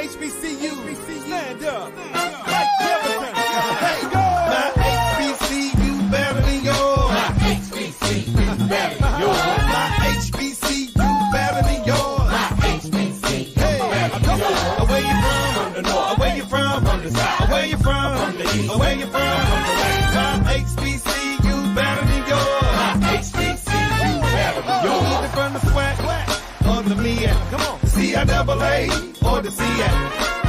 HBCU, stand up. Like Jefferson. Hey, go. My HBCU better than yours. My HBCU better than yours. My HBCU better than yours. My HBCU better than yours. Where you from? From the north. Where you from? From the south. Where you from? From the east. Where you from? From the west. My HBCU better than yours. My HBCU better than yours. Either from the SWAC or the MEAC. Come on. CIAA or the SEAC.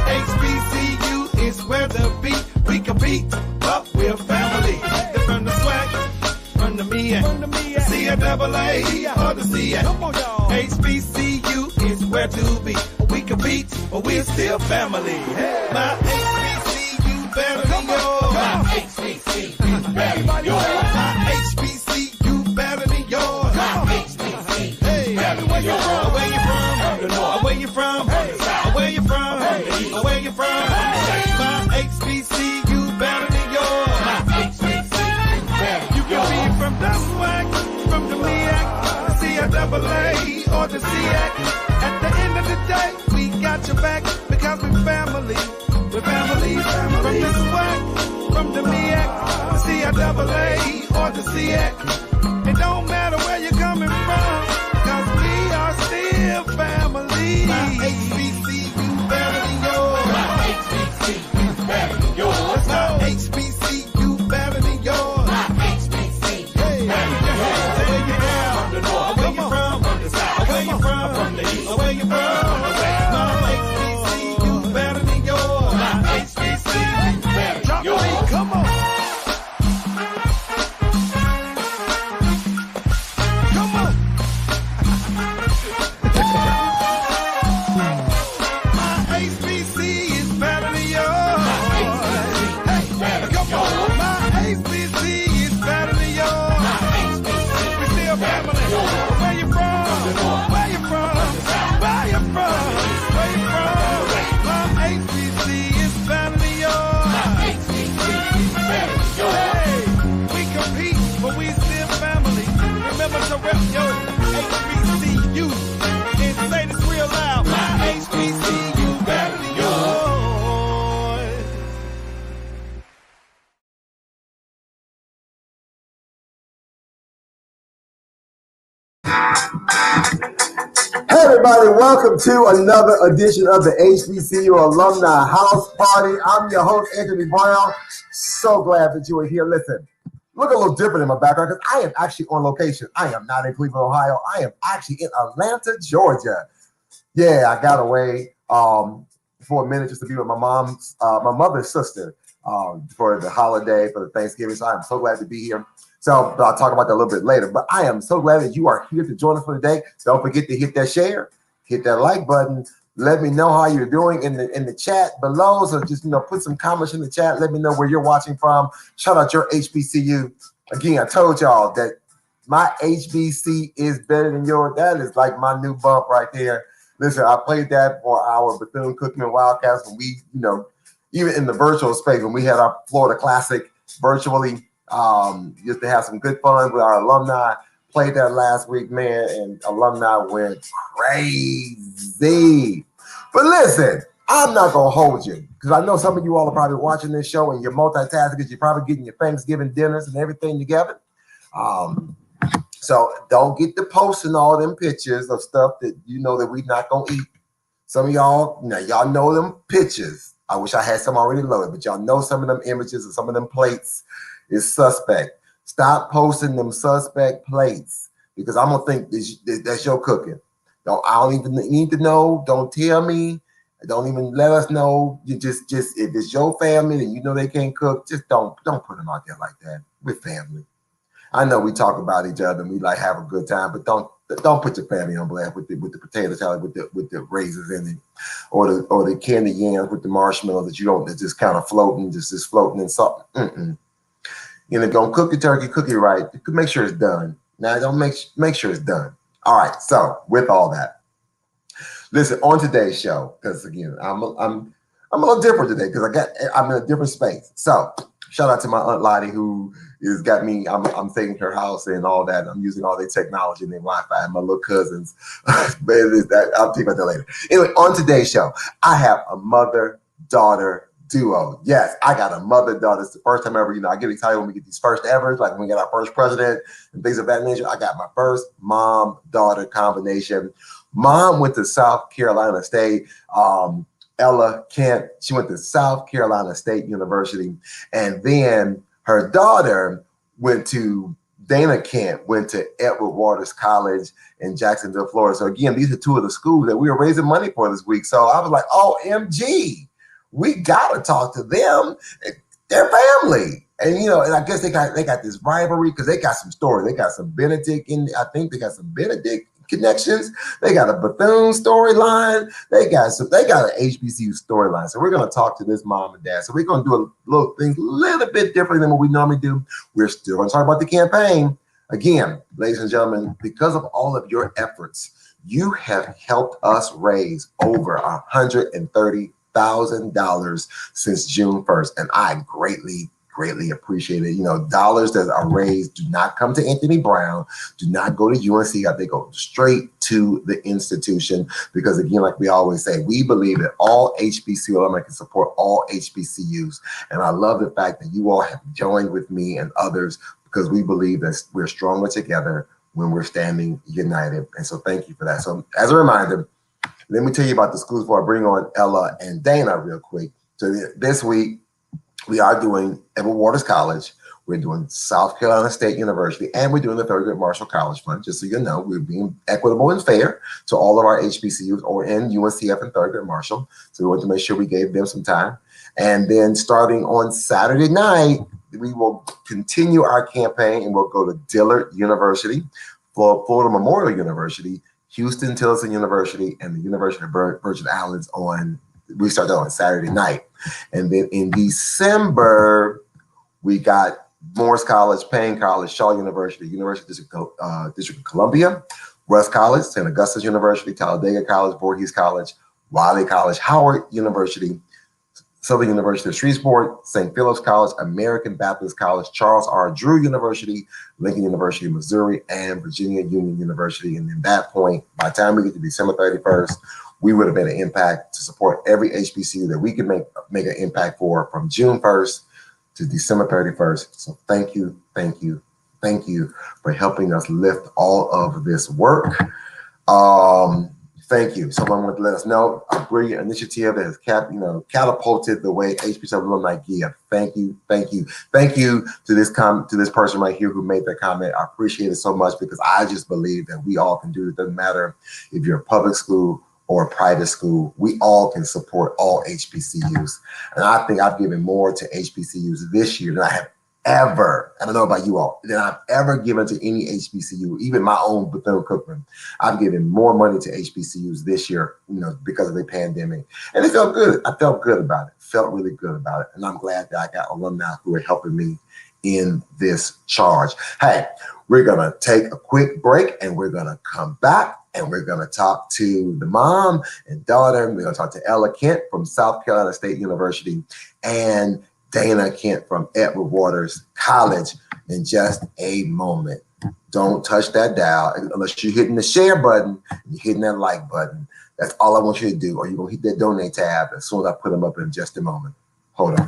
HBCU is where the beat we compete, but we're family. Either from the SWAC, from the MEAC, CIAA or the SEAC. Come on, y'all. HBCU is where to be. We compete, but we're still family. My HBCU better than yours. My HBCU better than yours. My HBCU better than yours. My HBCU Hey, better where than you yours. from? Where you from? From the north. Where you from? From the south. Where you from? From the east. Where you from? My HBCU better than yours. My HBCU better You than can yours. be from the SWAC, from the MEAC, CIAA or the SEAC. At the end of the day, we got your back because we're family. We're family. From the SWAC, from the MEAC, CIAA or the SEAC. It don't matter where you're coming from, cause we are still family. My HBCU better than yours. My HBCU better than yours. Let's go. HBCU better than yours. My HBCU Hey, better than yours. where you from? From the north. Where you from? From the south. Where you from? From the east. Where you from? My HBCU better than yours. My HBCU better than Drop the yours. beat. Come on. Come on. My HBC is better than yours. better than Come on. yours. My HBC is better than yours. We still family. Where you from? Where you from? Where you from? Where you from? My HBC is better than yours. Hey, we compete, but we still family. Remember to rep your HBCU and say this real loud. My HBCU better than yours. Hey everybody, welcome to another edition of the HBCU Alumni House Party. I'm your host, Anthony Brown. So glad that you are here. Listen, look a little different in my background because I am actually on location. I am not in Cleveland, Ohio. I am actually in Atlanta, Georgia. Yeah, I got away for a minute just to be with my mother's sister for the holiday, for the Thanksgiving. So I'm so glad to be here. So I'll talk about that a little bit later. But I am so glad that you are here to join us for today. Don't forget to hit that share, hit that like button. Let me know how you're doing in the chat below. So just put some comments in the chat. Let me know where you're watching from. Shout out your HBCU. Again, I told y'all that my HBC is better than yours. That is like my new bump right there. Listen, I played that for our Bethune-Cookman Wildcats when we, even in the virtual space, when we had our Florida Classic virtually. Just to have some good fun with our alumni. Played that last week, man, and alumni went crazy. But listen, I'm not gonna hold you because I know some of you all are probably watching this show and you're multitasking because you're probably getting your Thanksgiving dinners and everything together. So don't get to posting all them pictures of stuff that you know that we're not gonna eat. Some of y'all, y'all know them pictures. I wish I had some already loaded, but y'all know some of them images and some of them plates is suspect. Stop posting them suspect plates because I'm gonna think that's your cooking. I don't even need to know. Don't tell me. Don't even let us know. You just if it's your family and you know they can't cook, just don't put them out there like that. We're family. I know we talk about each other and we like have a good time, but don't put your family on blast with the potato salad with the raisins in it, or the candy yams with the marshmallows that you don't that's just kind of floating, just floating in something. Don't cook the turkey, cook it right. Make sure it's done. Now, don't make sure it's done. All right. So, with all that, listen on today's show because again, I'm a little different today because I'm in a different space. So, Shout out to my Aunt Lottie who has got me. I'm taking her house and all that. I'm using all their technology and their Wi-Fi. And my little cousins. But I'll think about that later. Anyway, on today's show, I have a mother-daughter duo. Yes, I got a mother-daughter. It's the first time ever, I get excited when we get these first evers, like when we get our first president and things of that nature. I got my first mom-daughter combination. Mom went to South Carolina State. Ella Kent, she went to South Carolina State University. And then her daughter Dana Kent went to Edward Waters College in Jacksonville, Florida. So again, these are two of the schools that we were raising money for this week. So I was like, OMG. We gotta talk to them. They're family, and and I guess they got this rivalry because they got some stories. They got some Benedict, I think they got some Benedict connections. They got a Bethune storyline. They got an HBCU storyline. So we're gonna talk to this mom and dad. So we're gonna do a little things a little bit different than what we normally do. We're still gonna talk about the campaign again, ladies and gentlemen. Because of all of your efforts, you have helped us raise over $130,000 since June 1st. And I greatly appreciate it. Dollars that are raised do not come to Anthony Brown, do not go to UNC. They go straight to the institution because, again, like we always say, we believe that all HBCU alumni can support all HBCUs. And I love the fact that you all have joined with me and others because we believe that we're stronger together when we're standing united. And so thank you for that. So as a reminder, let me tell you about the schools before I bring on Ella and Dana real quick. So this week, we are doing Edward Waters College. We're doing South Carolina State University, and we're doing the Thurgood Marshall College Fund. Just so you know, we're being equitable and fair to all of our HBCUs or in UNCF and Thurgood Marshall. So we want to make sure we gave them some time. And then starting on Saturday night, we will continue our campaign and we'll go to Dillard University, Florida Memorial University, Houston Tillotson University, and the University of Virgin Islands we start that on Saturday night. And then in December, we got Morris College, Payne College, Shaw University, District of Columbia, Russ College, St. Augustus University, Talladega College, Voorhees College, Wiley College, Howard University, Southern University of Shreveport, St. Philip's College, American Baptist College, Charles R. Drew University, Lincoln University of Missouri, and Virginia Union University. And at that point, by the time we get to December 31st, we would have made an impact to support every HBCU that we can make an impact for from June 1st to December 31st. So thank you for helping us lift all of this work. Thank you. Someone wanted to let us know a brilliant initiative that has catapulted the way HBCU alumni give. Thank you to this person right here who made that comment. I appreciate it so much because I just believe that we all can do it. It doesn't matter if you're a public school or a private school, we all can support all HBCUs. And I think I've given more to HBCUs this year than I have ever, I don't know about you all, than I've ever given to any HBCU, even my own Bethune-Cookman. I've given more money to HBCUs this year, because of the pandemic. And it felt good. I felt good about it, felt really good about it. And I'm glad that I got alumni who are helping me in this charge. Hey, we're gonna take a quick break and we're gonna come back and we're gonna talk to the mom and daughter. We're gonna talk to Ella Kent from South Carolina State University and Dana Kent from Edward Waters College in just a moment. Don't touch that dial unless you're hitting the share button, you're hitting that like button. That's all I want you to do, or you're gonna hit that donate tab as soon as I put them up in just a moment. Hold on.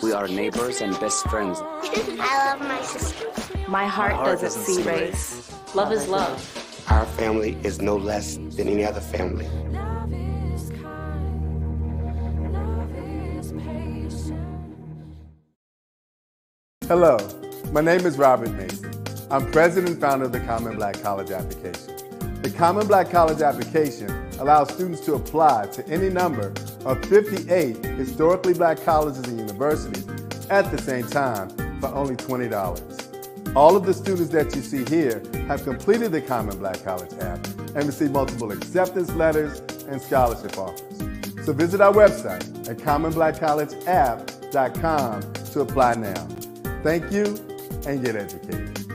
We are neighbors and best friends. I love my sister. My heart doesn't see race. Love is love. Our family is no less than any other family. Hello, my name is Robert Mason. I'm president and founder of the Common Black College Application. The Common Black College Application allows students to apply to any number of 58 historically black colleges and universities at the same time for only $20. All of the students that you see here have completed the Common Black College app and received multiple acceptance letters and scholarship offers. So visit our website at commonblackcollegeapp.com to apply now. Thank you, and get educated.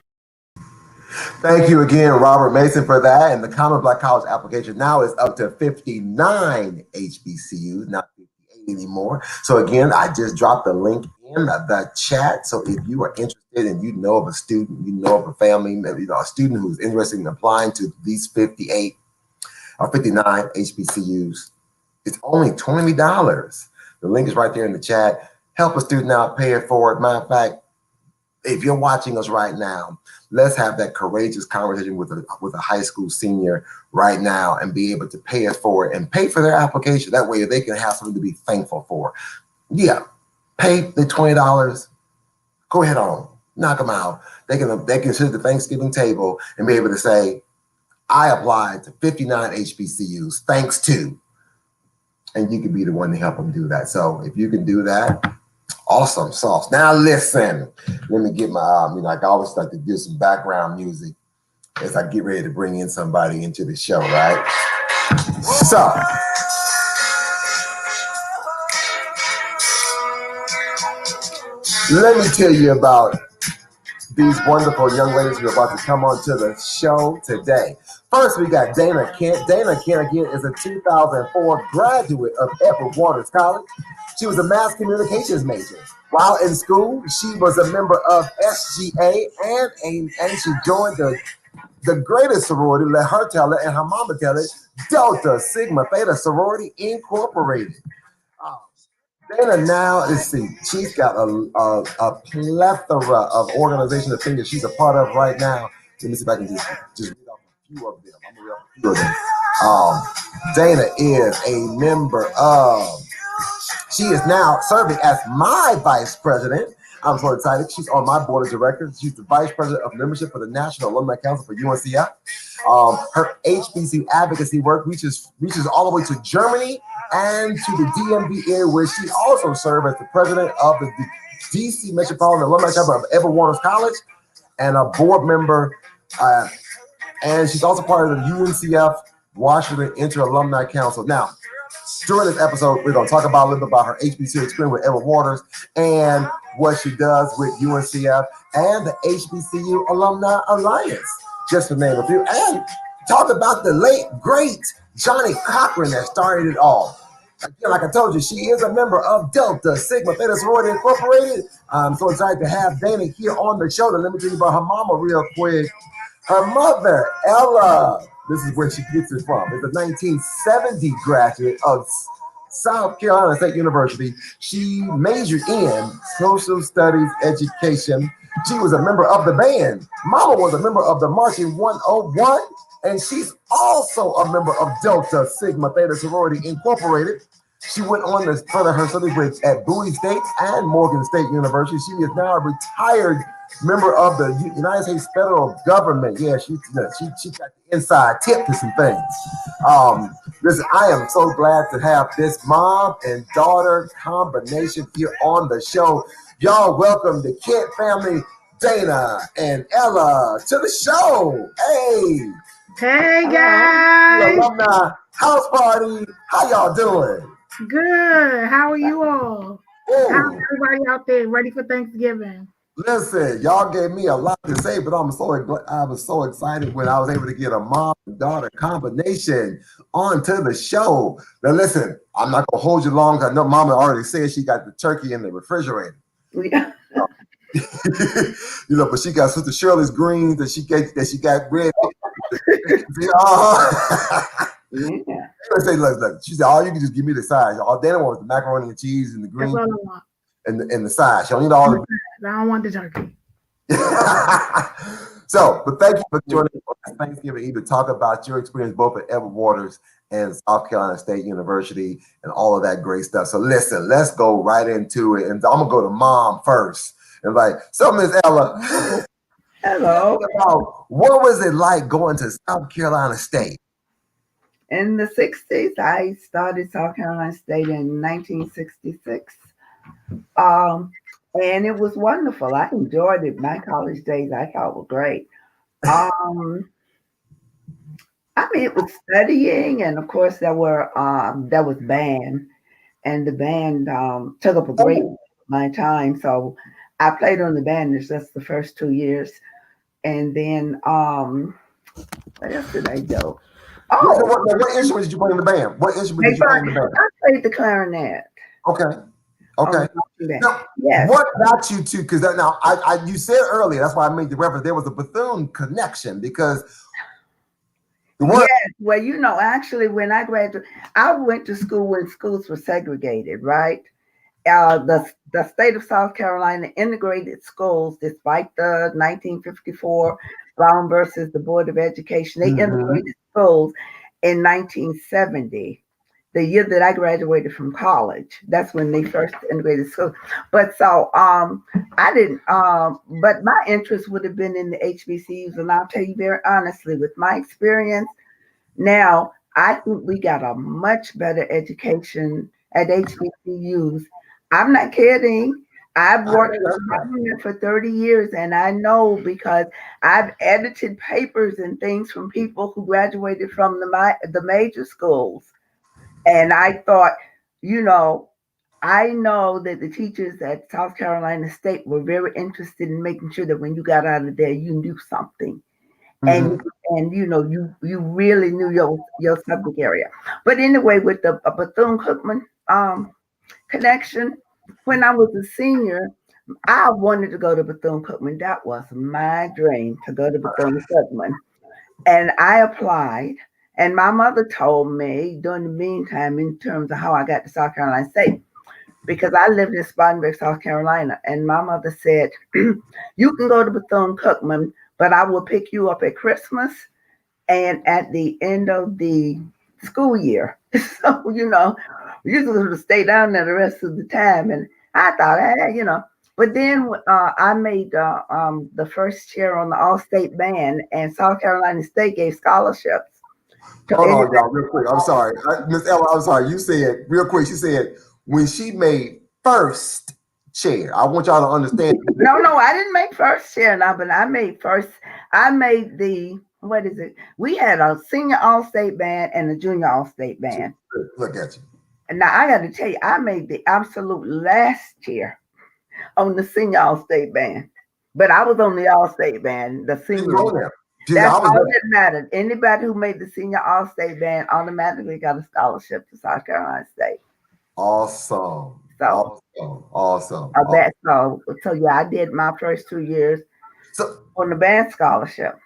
Thank you again, Robert Mason, for that. And the Common Black College application now is up to 59 HBCUs, not 58 anymore. So again, I just dropped the link in the chat. So if you are interested and you know of a student, you know of a family, maybe a student who's interested in applying to these 58 or 59 HBCUs, it's only $20. The link is right there in the chat. Help a student out, pay it forward. Matter of fact, if you're watching us right now, let's have that courageous conversation with a high school senior right now and be able to pay it forward and pay for their application. That way they can have something to be thankful for. Yeah, pay the $20. Go ahead on, knock them out. They can sit at the Thanksgiving table and be able to say, I applied to 59 HBCUs, thanks to. And you can be the one to help them do that. So if you can do that, awesome sauce. Now listen, let me get my, I always like to give some background music as I get ready to bring in somebody into the show, right? So, let me tell you about these wonderful young ladies who are about to come onto the show today. First, we got Dana Kent. Dana Kent, again, is a 2004 graduate of Edward Waters College. She was a mass communications major. While in school, she was a member of SGA and she joined the greatest sorority, let her tell it and her mama tell it, Delta Sigma Theta Sorority Incorporated. Dana now, let's see, she's got a plethora of organizations and things that she's a part of right now. Let me see if I can just read off a few of them. I'm gonna read off a few of them. Dana is a member of, she is now serving as my vice president. I'm so excited. She's on my board of directors. She's the vice president of membership for the National Alumni Council for UNCF. Her HBCU advocacy work reaches all the way to Germany and to the DMV area, where she also served as the president of the DC Metropolitan Alumni Council of Edward Waters College and a board member. And she's also part of the UNCF Washington Inter-Alumni Council. Now, during this episode, we're going to talk about a little bit about her HBCU experience with Edward Waters and what she does with UNCF and the HBCU Alumni Alliance, just to name a few. And talk about the late, great Johnny Cochran that started it all. Again, like I told you, she is a member of Delta Sigma Theta Sorority Incorporated. I'm so excited to have Dana here on the show. Let me tell you about her mama real quick. Her mother, Ella, this is where she gets it from, is a 1970 graduate of South Carolina State University. She majored in social studies education. She was a member of the band. Mama was a member of the Marching 101, and she's also a member of Delta Sigma Theta Sorority Incorporated. She went on to further her studies at Bowie State and Morgan State University. She is now a retired member of the United States federal government. Yeah, she got the inside tip to some things. Listen, I am so glad to have this mom and daughter combination here on the show. Y'all welcome the Kent family, Dana and Ella, to the show. Hey guys. Alumni house party. How y'all doing? Good. How are you all? Ooh. How's everybody out there ready for Thanksgiving? Listen, y'all gave me a lot to say, but I was so excited when I was able to get a mom and daughter combination onto the show. Now listen, I'm not gonna hold you long because I know Mama already said she got the turkey in the refrigerator. Yeah. But she got Sister Shirley's greens that she got red. Yeah. Look, she said, all you can just give me the size. All Dana wants the macaroni and cheese and the greens and the size. She don't need all the. I don't want the turkey. So, but thank you for joining us on Thanksgiving Eve to talk about your experience both at Edward Waters and South Carolina State University and all of that great stuff. So listen, let's go right into it. And I'm gonna go to Mom first. And like, so Miss Ella, Hello. what was it like going to South Carolina State? In the 60s, I started South Carolina State in 1966. And it was wonderful. I enjoyed it. My college days I thought were great. I mean, it was studying, and of course there was band, and the band took up a great deal of my time. So I played on the band just the first 2 years, and then what else did I do? Oh, what instrument did you play in the band? What instrument did you play in the band? I played the clarinet. Okay. Okay. Now, Yes. what got you to? Because now, you said earlier, that's why I made the reference. There was a Bethune connection because. Yes. Well, you know, actually, when I graduated, I went to school when schools were segregated, right? The state of South Carolina integrated schools despite the 1954 Brown versus the Board of Education. They integrated schools in 1970, the year that I graduated from college. That's when they first integrated schools. But so I didn't, but my interest would have been in the HBCUs. And I'll tell you very honestly, with my experience now, I think we got a much better education at HBCUs. I'm not kidding. I've worked in government for 30 years, and I know because I've edited papers and things from people who graduated from the major schools. And I thought, you know, I know that the teachers at South Carolina State were very interested in making sure that when you got out of there, you knew something. And you know, you really knew your subject area. But anyway, with the Bethune-Cookman connection, when I was a senior, I wanted to go to Bethune-Cookman. That was my dream, to go to Bethune-Cookman. And I applied, and my mother told me during the meantime, in terms of how I got to South Carolina State, because I lived in Spartanburg, South Carolina, and my mother said, you can go to Bethune-Cookman, but I will pick you up at Christmas and at the end of the school year. So, you know, you could stay down there the rest of the time. And I thought, hey, you know, but then I made the first chair on the All-State Band, and South Carolina State gave scholarships. Hold on, y'all, real quick. I'm sorry. Miss Ella, I'm sorry. You said, real quick, she said, when she made first chair, I want y'all to understand. No, I didn't make first chair now, but I made the, what is it? We had a senior All-State Band and a junior All-State Band. Look at you. And now I got to tell you, I made the absolute last chair on the senior All-State Band. But I was on the All-State Band, the senior. That's all that mattered. Anybody who made the senior All-State Band automatically got a scholarship to South Carolina State. Awesome. So awesome. So yeah, I did my first 2 years on the band scholarship.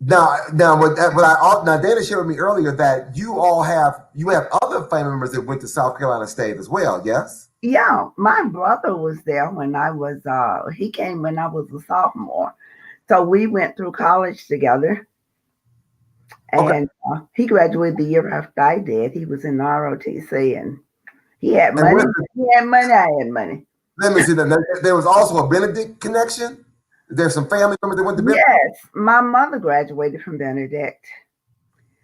Now, Dana shared with me earlier that you have other family members that went to South Carolina State as well. Yes. Yeah, my brother was there when I was. He came when I was a sophomore, so we went through college together. And he graduated the year after I did. He was in ROTC, and he had money. I had money. Let me see that. There was also a Benedict connection. There's some family members that went to Benedict. Yes, my mother graduated from Benedict.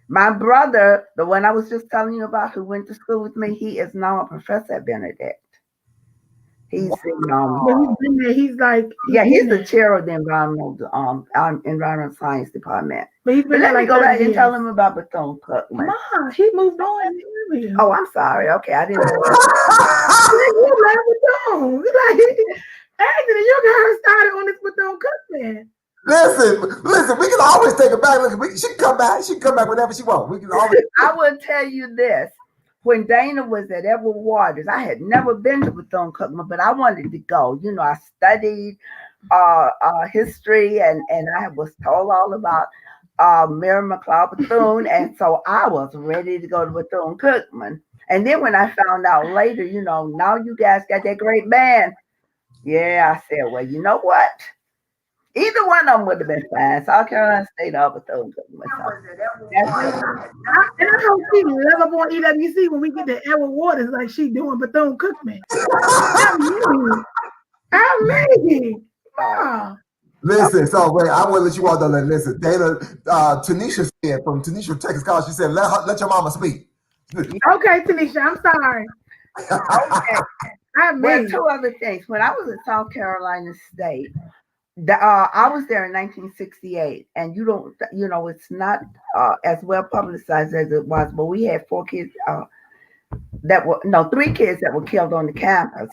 My brother, the one I was just telling you about, who went to school with me, he is now a professor at Benedict. He's he's like he's the chair of the environmental science department. But let me go back and tell him about Bethune-Cookman. Mom, he moved on earlier. Oh, I'm sorry. Okay, I didn't know. Actually, you got her started on this Bethune-Cookman. Listen, we can always take it back. Look, she can come back. She can come back whenever she wants. We can always. I will tell you this. When Dana was at Edward Waters, I had never been to Bethune-Cookman, but I wanted to go. You know, I studied history, and I was told all about Mary McLeod Bethune, and so I was ready to go to Bethune-Cookman. And then when I found out later, you know, now you guys got that great band. Yeah, I said, well, you know what? Either one of them would have been fine. South Carolina State or Bethune-Cookman. And I hope she live up on EWC when we get to Edward Waters like she doing Bethune-Cookman. Amazing. Wow. Listen, so wait, I want to let you all know that. Listen, Dana, Tanisha said from Tanisha, Texas College, she said, let your mama speak. Okay, Tanisha, I'm sorry. Okay. I Well, mean, two other things. When I was at South Carolina State, I was there in 1968, and it's not as well publicized as it was, but we had three kids that were killed on the campus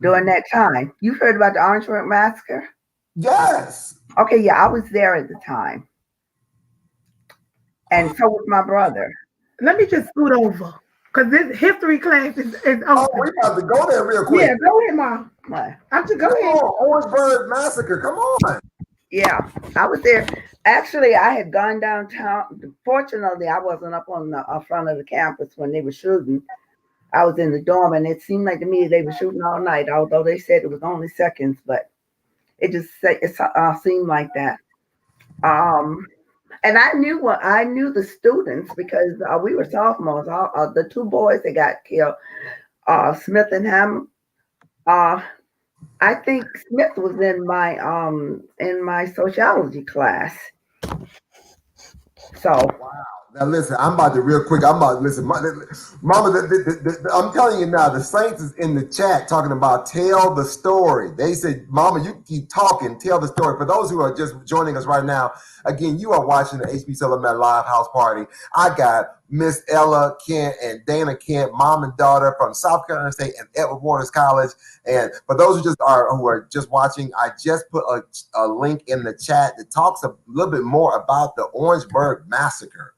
during that time. You've heard about the Orangeburg Massacre? Yes. Okay, yeah, I was there at the time. And so was my brother. let me just scoot over because this history class is open. Oh, we have to go there real quick. Yeah, go ahead, Mom. I'm just go ahead. Orangeburg Massacre, come on. Yeah, I was there. Actually, I had gone downtown. Fortunately, I wasn't up on the front of the campus when they were shooting. I was in the dorm, and it seemed like to me they were shooting all night, although they said it was only seconds, but it seemed like that. And I knew the students because we were sophomores. The two boys that got killed, Smith and Ham. I think Smith was in my sociology class. So wow. Now listen, I'm about to real quick. Listen, Mama. I'm telling you now, the Saints is in the chat talking about tell the story. They said, Mama, you keep talking, tell the story. For those who are just joining us right now, again, you are watching the HBCU Alumni Live House Party. I got Miss Ella Kent and Dana Kent, mom and daughter from South Carolina State and Edward Waters College. And for those who are just watching, I just put a link in the chat that talks a little bit more about the Orangeburg Massacre.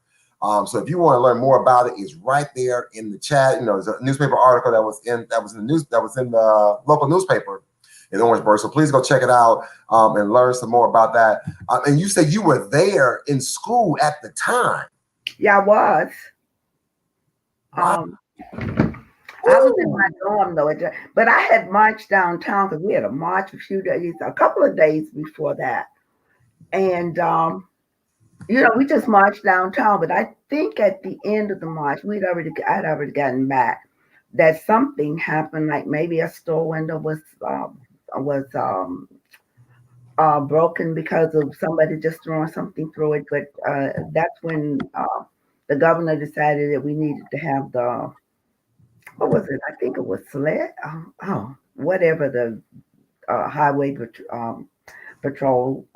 So if you want to learn more about it, it's right there in the chat. There's a newspaper article that was in the local newspaper in Orangeburg. So please go check it out and learn some more about that. And you said you were there in school at the time. Yeah, I was. I was in my dorm though, but I had marched downtown because we had a march a couple of days before that, and we just marched downtown. But I think at the end of the march, I'd already gotten back. That something happened, like maybe a store window was broken because of somebody just throwing something through it. But that's when the governor decided that we needed to have what was it? I think it was SLED. Whatever the highway patrol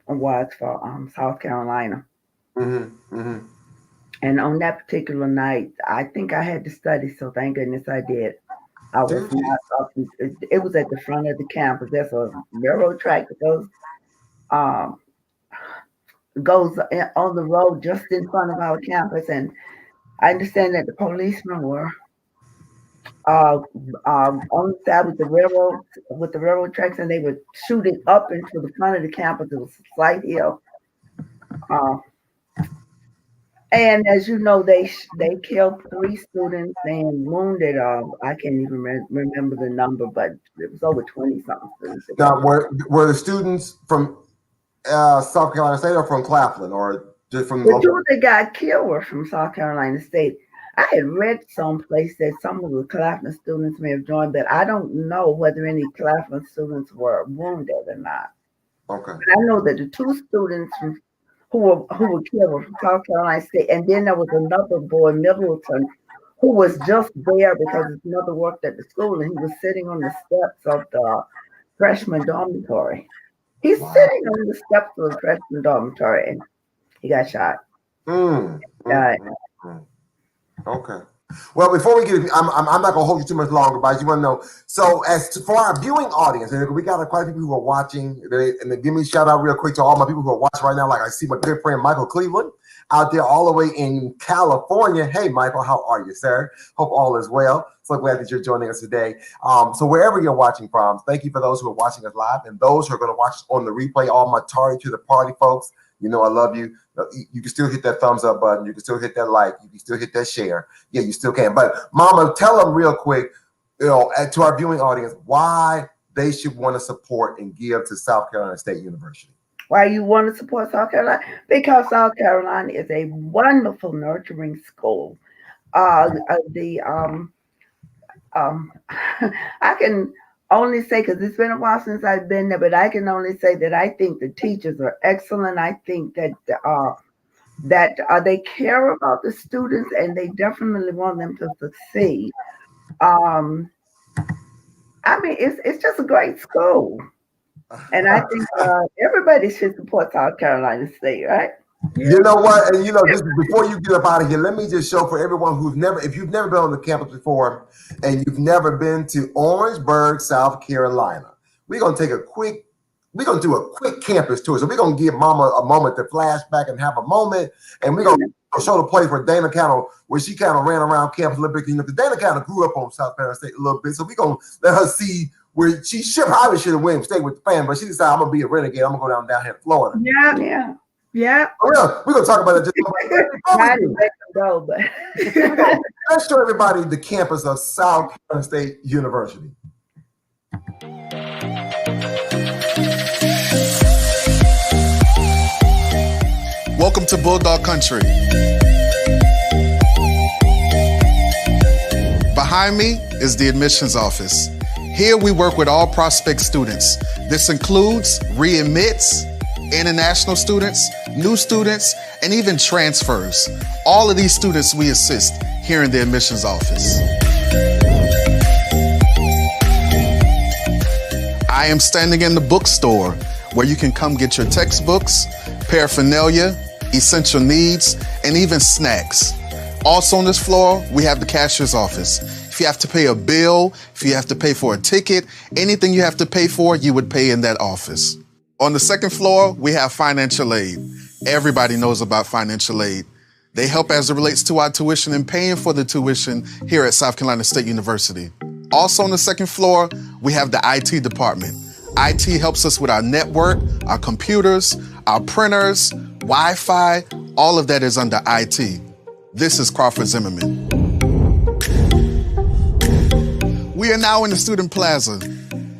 was for South Carolina. Mm-hmm, mm-hmm. And on that particular night, I think I had to study, so thank goodness I did. I was not up. It was at the front of the campus. There's a railroad track that goes on the road just in front of our campus, and I understand that the policemen were on the side with the railroad tracks, and they were shooting up into the front of the campus. It was a slight hill, and as you know, they killed 3 students and wounded. I can't even remember the number, but it was over 20-something students. Now, were the students from South Carolina State or from Claflin, or just from the two that got killed were from South Carolina State? I had read someplace that some of the Claflin students may have joined, but I don't know whether any Claflin students were wounded or not. Okay. But I know that the 2 students who were killed were from South Carolina State, and then there was another boy, Middleton, who was just there because his mother worked at the school, and he was sitting on the steps of the freshman dormitory. He's sitting on the steps of the freshman dormitory, and he got shot. Okay. Well, before we get, I'm not gonna hold you too much longer, but you want to know. So, for our viewing audience, and we got quite a few people who are watching, and give me a shout out real quick to all my people who are watching right now. Like I see my good friend Michael Cleveland out there, all the way in California. Hey, Michael, how are you, sir? Hope all is well. So glad that you're joining us today. So wherever you're watching from, thank you for those who are watching us live and those who are going to watch us on the replay. All my tardy to the party folks. You know I love you. You can still hit that thumbs up button. You can still hit that like. You can still hit that share. Yeah, you still can. But Mama, tell them real quick, to our viewing audience, why they should want to support and give to South Carolina State University. Why you want to support South Carolina? Because South Carolina is a wonderful, nurturing school. I can only say, because it's been a while since I've been there, but I can only say that I think the teachers are excellent. I think that they care about the students and they definitely want them to succeed. I mean, it's just a great school, and I think everybody should support South Carolina State, right? You know what? And just before you get up out of here, let me just show for everyone if you've never been on the campus before and you've never been to Orangeburg, South Carolina, we're gonna do a quick campus tour. So we're gonna give Mama a moment to flash back and have a moment, and we're gonna show the place where Dana where she kind of ran around campus a little bit. Because Dana kind of grew up on South Carolina State a little bit, so we're gonna let her see where she probably should have went and stayed with the family, but she decided I'm gonna be a renegade. I'm gonna go down here to Florida. Yeah. Oh, yeah, we're gonna talk about it just let's show everybody the campus of South Carolina State University. Welcome to Bulldog Country. Behind me is the admissions office. Here we work with all prospect students. This includes re-admits, international students, new students, and even transfers. All of these students we assist here in the admissions office. I am standing in the bookstore where you can come get your textbooks, paraphernalia, essential needs, and even snacks. Also on this floor, we have the cashier's office. If you have to pay a bill, if you have to pay for a ticket, anything you have to pay for, you would pay in that office. On the second floor, we have financial aid. Everybody knows about financial aid. They help as it relates to our tuition and paying for the tuition here at South Carolina State University. Also on the second floor, we have the IT department. IT helps us with our network, our computers, our printers, Wi-Fi, all of that is under IT. This is Crawford Zimmerman. We are now in the Student Plaza.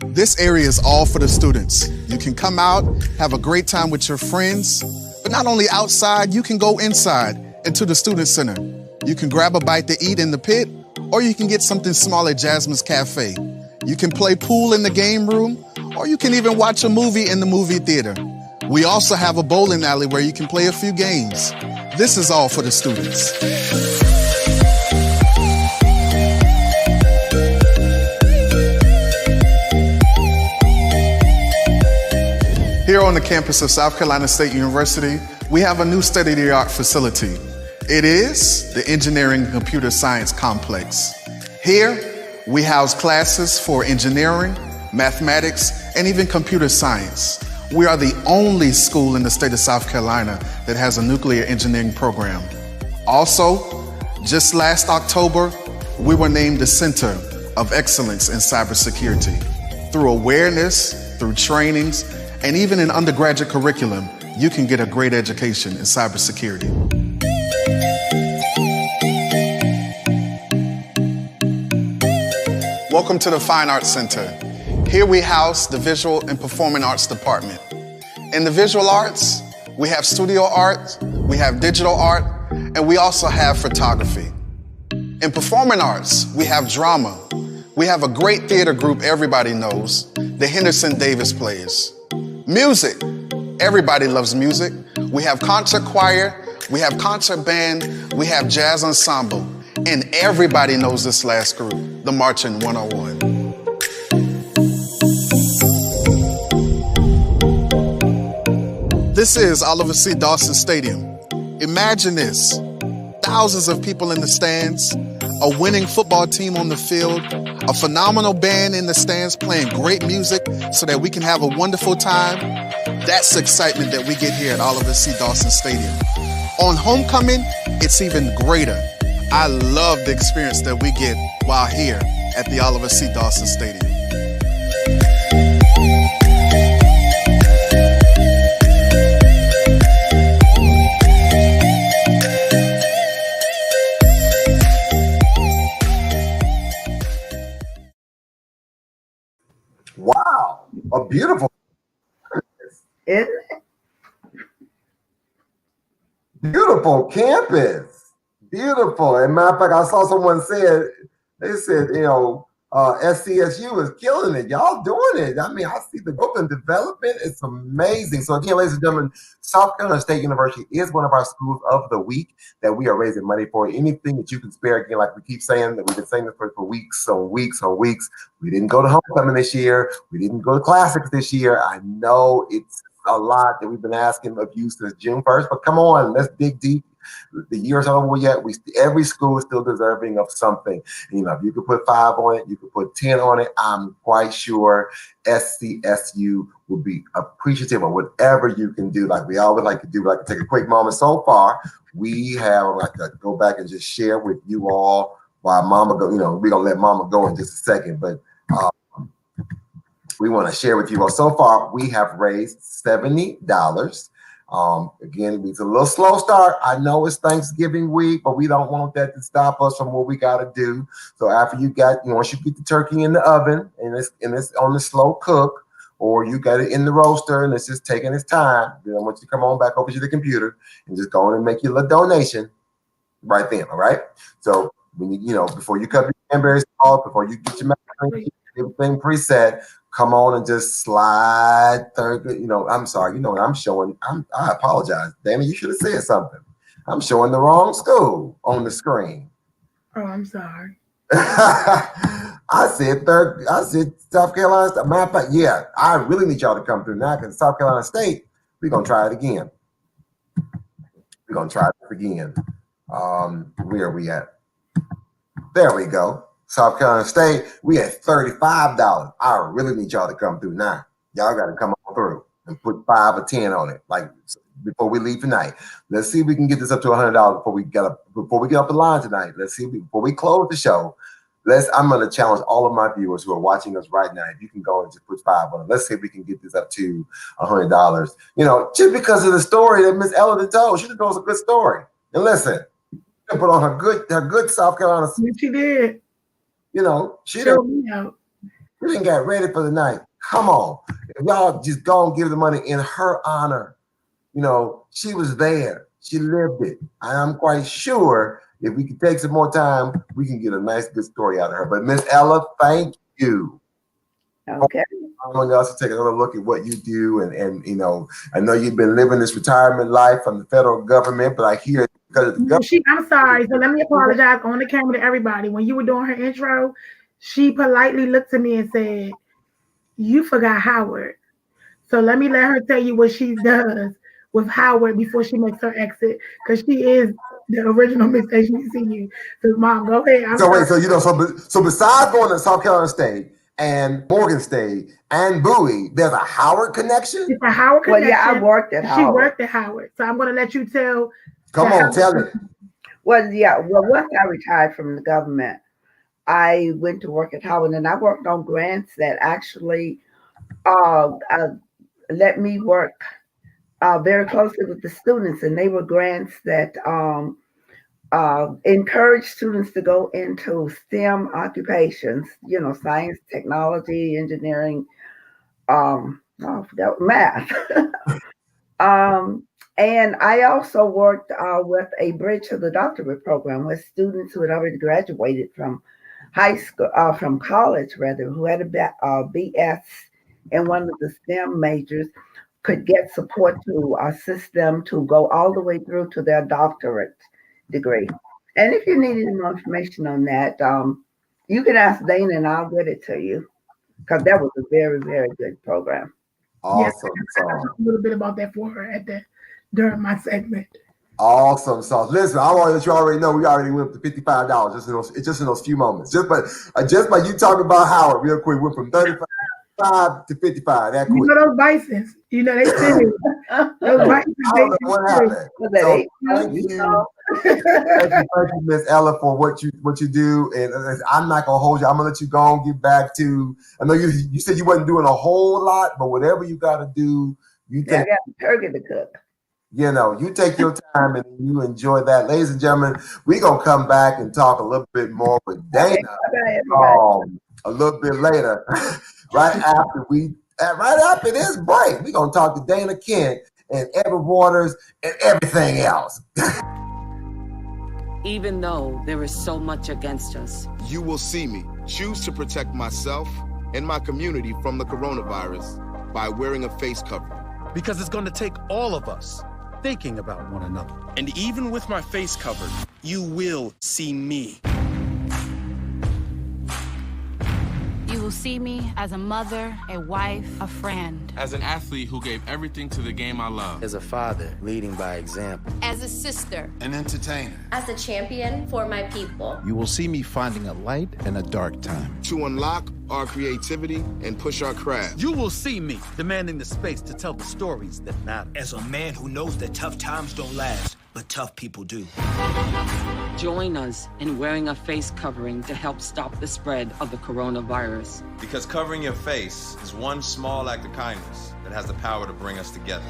This area is all for the students. You can come out, have a great time with your friends, but not only outside, you can go inside into the Student Center. You can grab a bite to eat in the pit, or you can get something small at Jasmine's Cafe. You can play pool in the game room, or you can even watch a movie in the movie theater. We also have a bowling alley where you can play a few games. This is all for the students. Here on the campus of South Carolina State University, we have a new state-of-the-art facility. It is the Engineering and Computer Science Complex. Here, we house classes for engineering, mathematics, and even computer science. We are the only school in the state of South Carolina that has a nuclear engineering program. Also, just last October, we were named the Center of Excellence in Cybersecurity. Through awareness, through trainings, and even in undergraduate curriculum, you can get a great education in cybersecurity. Welcome to the Fine Arts Center. Here we house the Visual and Performing Arts Department. In the visual arts, we have studio art, we have digital art, and we also have photography. In performing arts, we have drama. We have a great theater group everybody knows, the Henderson Davis Plays. Music, everybody loves music. We have concert choir, we have concert band, we have jazz ensemble, and everybody knows this last group, the Marching 101. This is Oliver C. Dawson Stadium. Imagine this, thousands of people in the stands, a winning football team on the field, a phenomenal band in the stands playing great music so that we can have a wonderful time. That's excitement that we get here at Oliver C. Dawson Stadium. On homecoming, it's even greater. I love the experience that we get while here at the Oliver C. Dawson Stadium. Wow, a beautiful. Isn't it? Beautiful campus. Beautiful. As a matter of fact, I saw someone said, they said, SCSU is killing it. Y'all doing it. I mean, I see the growth and development. It's amazing. So again, ladies and gentlemen, South Carolina State University is one of our schools of the week that we are raising money for. Anything that you can spare, again, like we keep saying, that we've been saying this for weeks on weeks on weeks. We didn't go to homecoming this year. We didn't go to classics this year. I know it's a lot that we've been asking of you since June 1st, but come on, let's dig deep. The year's not over yet. Every school is still deserving of something. You know, if you could put 5 on it, you could put 10 on it. I'm quite sure SCSU will be appreciative of whatever you can do. Like we always like to do, like to take a quick moment. So far, we have like to go back and just share with you all while Mama go. You know, we're gonna let Mama go in just a second, but we want to share with you all. So far, we have raised $70. Again, it's a little slow start. I know it's Thanksgiving week, but we don't want that to stop us from what we got to do. So after once you get the turkey in the oven and it's on the slow cook, or you got it in the roaster and it's just taking its time, then I want you to come on back over to the computer and just go on and make your little donation right then. All right. So when before you cut your cranberry sauce, before you get your macaroni, everything preset, come on and just slide I'm sorry, I'm showing. I apologize. Dana, you should have said something. I'm showing the wrong school on the screen. Oh, I'm sorry. I said South Carolina State. Matter of fact, yeah, I really need y'all to come through now because South Carolina State, we're gonna try it again. Where are we at? There we go. South Carolina State, we at $35. I really need y'all to come through now. Y'all got to come on through and put 5 or 10 on it, like before we leave tonight. Let's see if we can get this up to $100 before we get up the line tonight. Let's see before we close the show. I'm going to challenge all of my viewers who are watching us right now. If you can go and just put 5 on it, let's see if we can get this up to $100. Just because of the story that Miss Ella told. She just knows a good story. And listen, she put on her good South Carolina. She did. She didn't get ready for the night. Come on. If y'all just go and give the money in her honor. She was there. She lived it. I'm quite sure if we can take some more time, we can get a nice, good story out of her. But Miss Ella, thank you. Okay. Allowing us to take another look at what you do. And I know you've been living this retirement life from the federal government, but I hear because of the government. I'm sorry. So let me apologize on the camera to everybody. When you were doing her intro, she politely looked at me and said, "You forgot Howard." So let her tell you what she does with Howard before she makes her exit, because she is the original Miss HBCU. So Mom, go ahead. So besides going to South Carolina State and Morgan State and Bowie, there's a Howard connection? It's a Howard connection. Well, yeah, I worked at Howard. She worked at Howard. So I'm going to let you tell. Come on, tell it. Well, yeah. Well, once I retired from the government, I went to work at Howard, and I worked on grants that actually let me work very closely with the students, and they were grants that encourage students to go into STEM occupations, science, technology, engineering, math. And I also worked with a Bridge to the Doctorate program with students who had already graduated from high school, from college rather, who had a BS in one of the STEM majors, could get support to assist them to go all the way through to their doctorate degree. And if you need any more information on that, you can ask Dana and I'll get it to you, because that was a very, very good program. Awesome. Yes, I talked a little bit about that for her during my segment. Awesome sauce. Listen, I want to let you already know we already went up to $55 just in those few moments. Just by you talking about Howard real quick, went from 35 to 55. That quick. Those bisons, they say those bisons. I don't know what happened. So, thank you. Thank you, Miss Ella, for what you do. And I'm not gonna hold you. I'm gonna let you go and get back to. I know you said you wasn't doing a whole lot, but whatever you got to do, you take. I got a turkey to cook. You take your time and you enjoy that. Ladies and gentlemen, we're going to come back and talk a little bit more with Dana a little bit later, right after this break. We're going to talk to Dana Kent and Edward Waters and everything else. even though there is so much against us. You will see me choose to protect myself and my community from the coronavirus by wearing a face covering. Because it's going to take all of us thinking about one another. And even with my face covered, you will see me. You will see me as a mother, a wife, a friend. As an athlete who gave everything to the game I love. As a father, leading by example. As a sister. An entertainer. As a champion for my people. You will see me finding a light in a dark time. To unlock our creativity and push our craft. You will see me demanding the space to tell the stories that matter. As a man who knows that tough times don't last, but tough people do. Join us in wearing a face covering to help stop the spread of the coronavirus. Because covering your face is one small act of kindness that has the power to bring us together.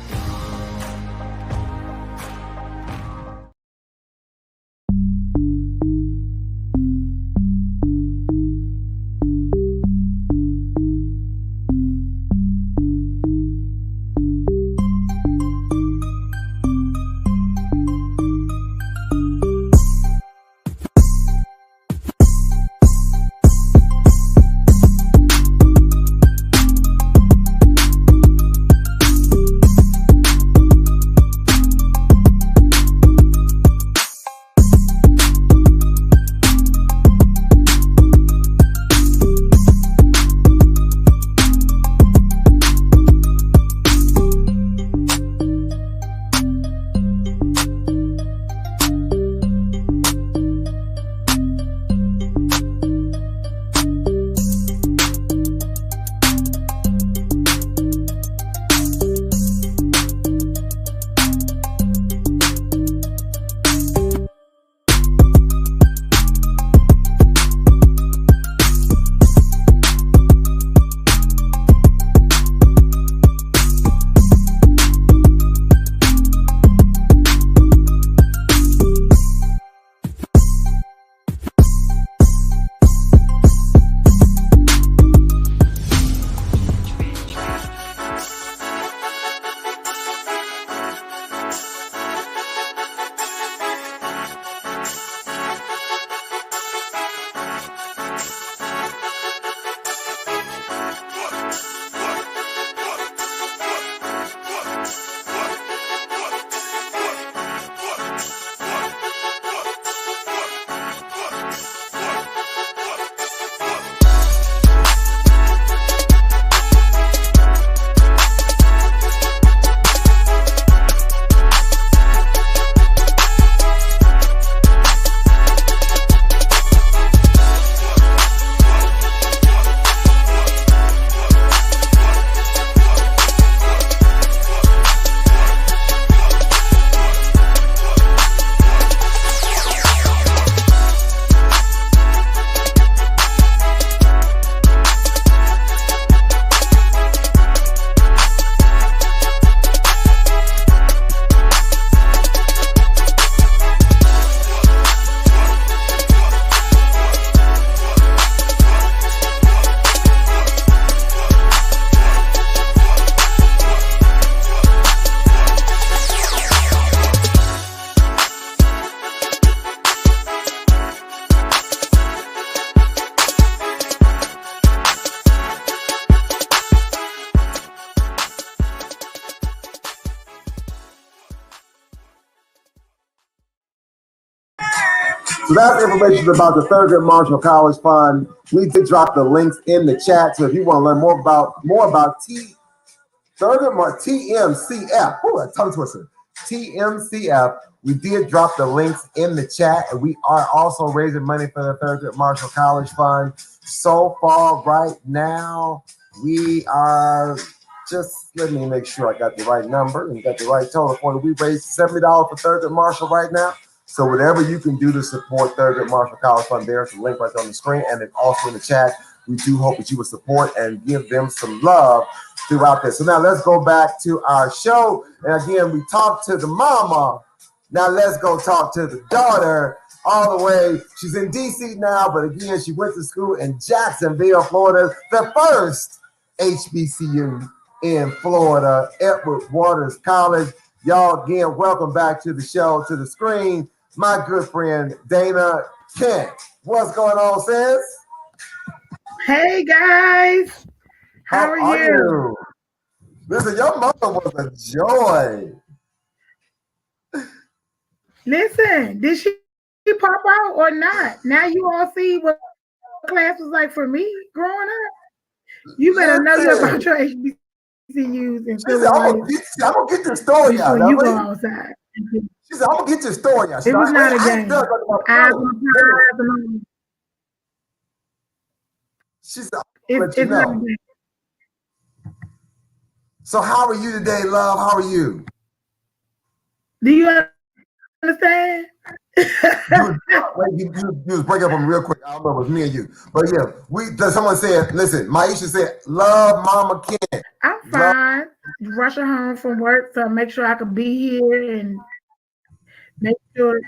So that's information about the Thurgood Marshall College Fund. We did drop the links in the chat. So if you want to learn more about TMCF, a tongue twister, TMCF, we did drop the links in the chat, and we are also raising money for the Thurgood Marshall College Fund. So far, right now, we are just, let me make sure I got the right number and got the right total for it. We raised $70 for Thurgood Marshall right now. So whatever you can do to support Thurgood Marshall College Fund, there's a link right there on the screen, and then also in the chat. We do hope that you will support and give them some love throughout this. So now let's go back to our show. And again, we talked to the mama. Now let's go talk to the daughter all the way. She's in D.C. now, but again, she went to school in Jacksonville, Florida, the first HBCU in Florida, Edward Waters College. Y'all, again, welcome back to the show, to the screen. my good friend Dana Kent. What's going on, sis? Hey guys, how are you? Listen, your mother was a joy. Listen, did she pop out or not? Now you all see what class was like for me growing up. You better know about your HBCUs and I'm gonna get your story out. Before you go outside. She said, I'm gonna get your story out. It was not a game. She said, it's not a game. So how are you today, love? How are you? Do you understand? you was breaking up on me real quick. I don't know if it was me or you. But yeah, someone said, listen, Maisha said, love Mama Ken. I'm fine. Rushing home from work to make sure I could be here and make sure.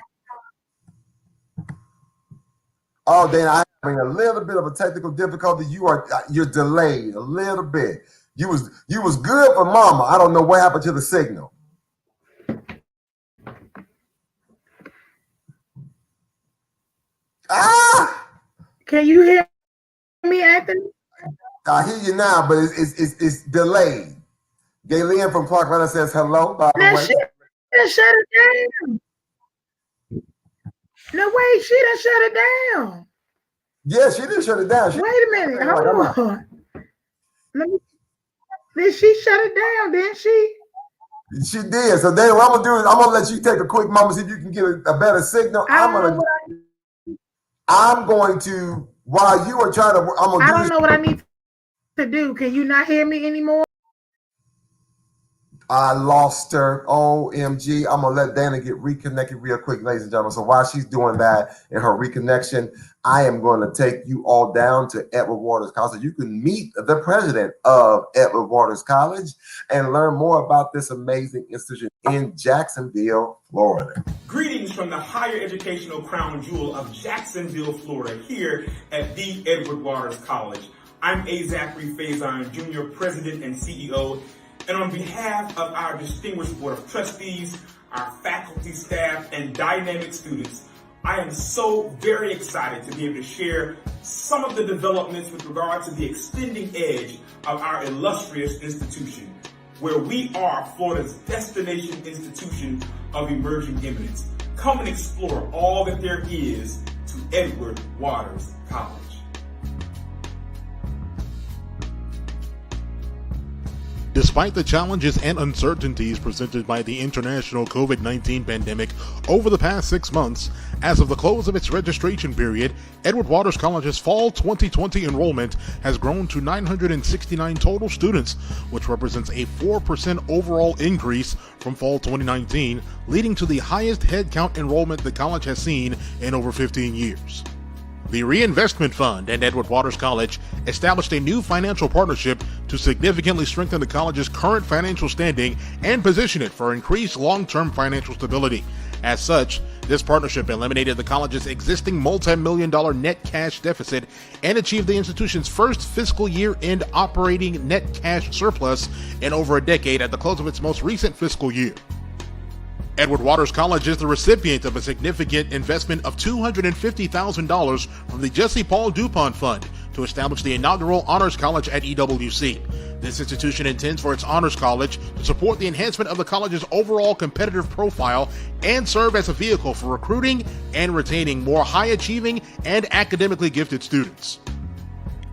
Oh, then I'm having a little bit of a technical difficulty. You're delayed a little bit. You was good for Mama. I don't know what happened to the signal. Can you hear me, Anthony? I hear you now, but it's delayed. Gayleen from Clark Atlanta says hello. By the way. She done shut it down. No way, she done shut it down. Yeah, she did shut it down. Wait a minute, hold on. Did she shut it down? Didn't she? She did. So then what I'm gonna do is I'm gonna let you take a quick moment, see if you can get a better signal. I'm going to while you are trying to. I don't know what I need to do. Can you not hear me anymore? I lost her. OMG. I'm going to let Dana get reconnected real quick, ladies and gentlemen. So while she's doing that in her reconnection, I am going to take you all down to Edward Waters College so you can meet the president of Edward Waters College and learn more about this amazing institution in Jacksonville, Florida. Greetings from the higher educational crown jewel of Jacksonville, Florida, here at the Edward Waters College. I'm A. Zachary Faison, Jr., President and CEO. And on behalf of our distinguished Board of Trustees, our faculty, staff, and dynamic students, I am so very excited to be able to share some of the developments with regard to the extending edge of our illustrious institution, where we are Florida's destination institution of emerging eminence. Come and explore all that there is to Edward Waters College. Despite the challenges and uncertainties presented by the international COVID-19 pandemic over the past 6 months, as of the close of its registration period, Edward Waters College's fall 2020 enrollment has grown to 969 total students, which represents a 4% overall increase from fall 2019, leading to the highest headcount enrollment the college has seen in over 15 years. The Reinvestment Fund and Edward Waters College established a new financial partnership to significantly strengthen the college's current financial standing and position it for increased long-term financial stability. As such, this partnership eliminated the college's existing multi-million-dollar net cash deficit and achieved the institution's first fiscal year-end operating net cash surplus in over a decade at the close of its most recent fiscal year. Edward Waters College is the recipient of a significant investment of $250,000 from the Jesse Paul DuPont Fund to establish the inaugural Honors College at EWC. This institution intends for its Honors College to support the enhancement of the college's overall competitive profile and serve as a vehicle for recruiting and retaining more high-achieving and academically gifted students.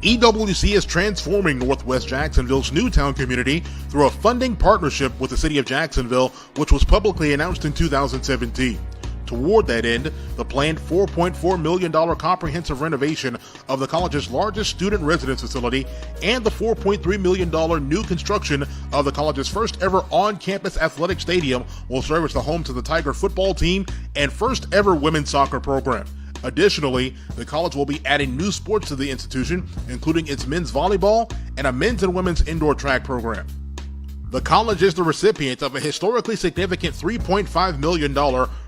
EWC is transforming Northwest Jacksonville's Newtown community through a funding partnership with the City of Jacksonville, which was publicly announced in 2017. Toward that end, the planned $4.4 million comprehensive renovation of the college's largest student residence facility and the $4.3 million new construction of the college's first ever on-campus athletic stadium will serve as the home to the Tiger football team and first ever women's soccer program. Additionally, the college will be adding new sports to the institution, including its men's volleyball and a men's and women's indoor track program. The college is the recipient of a historically significant $3.5 million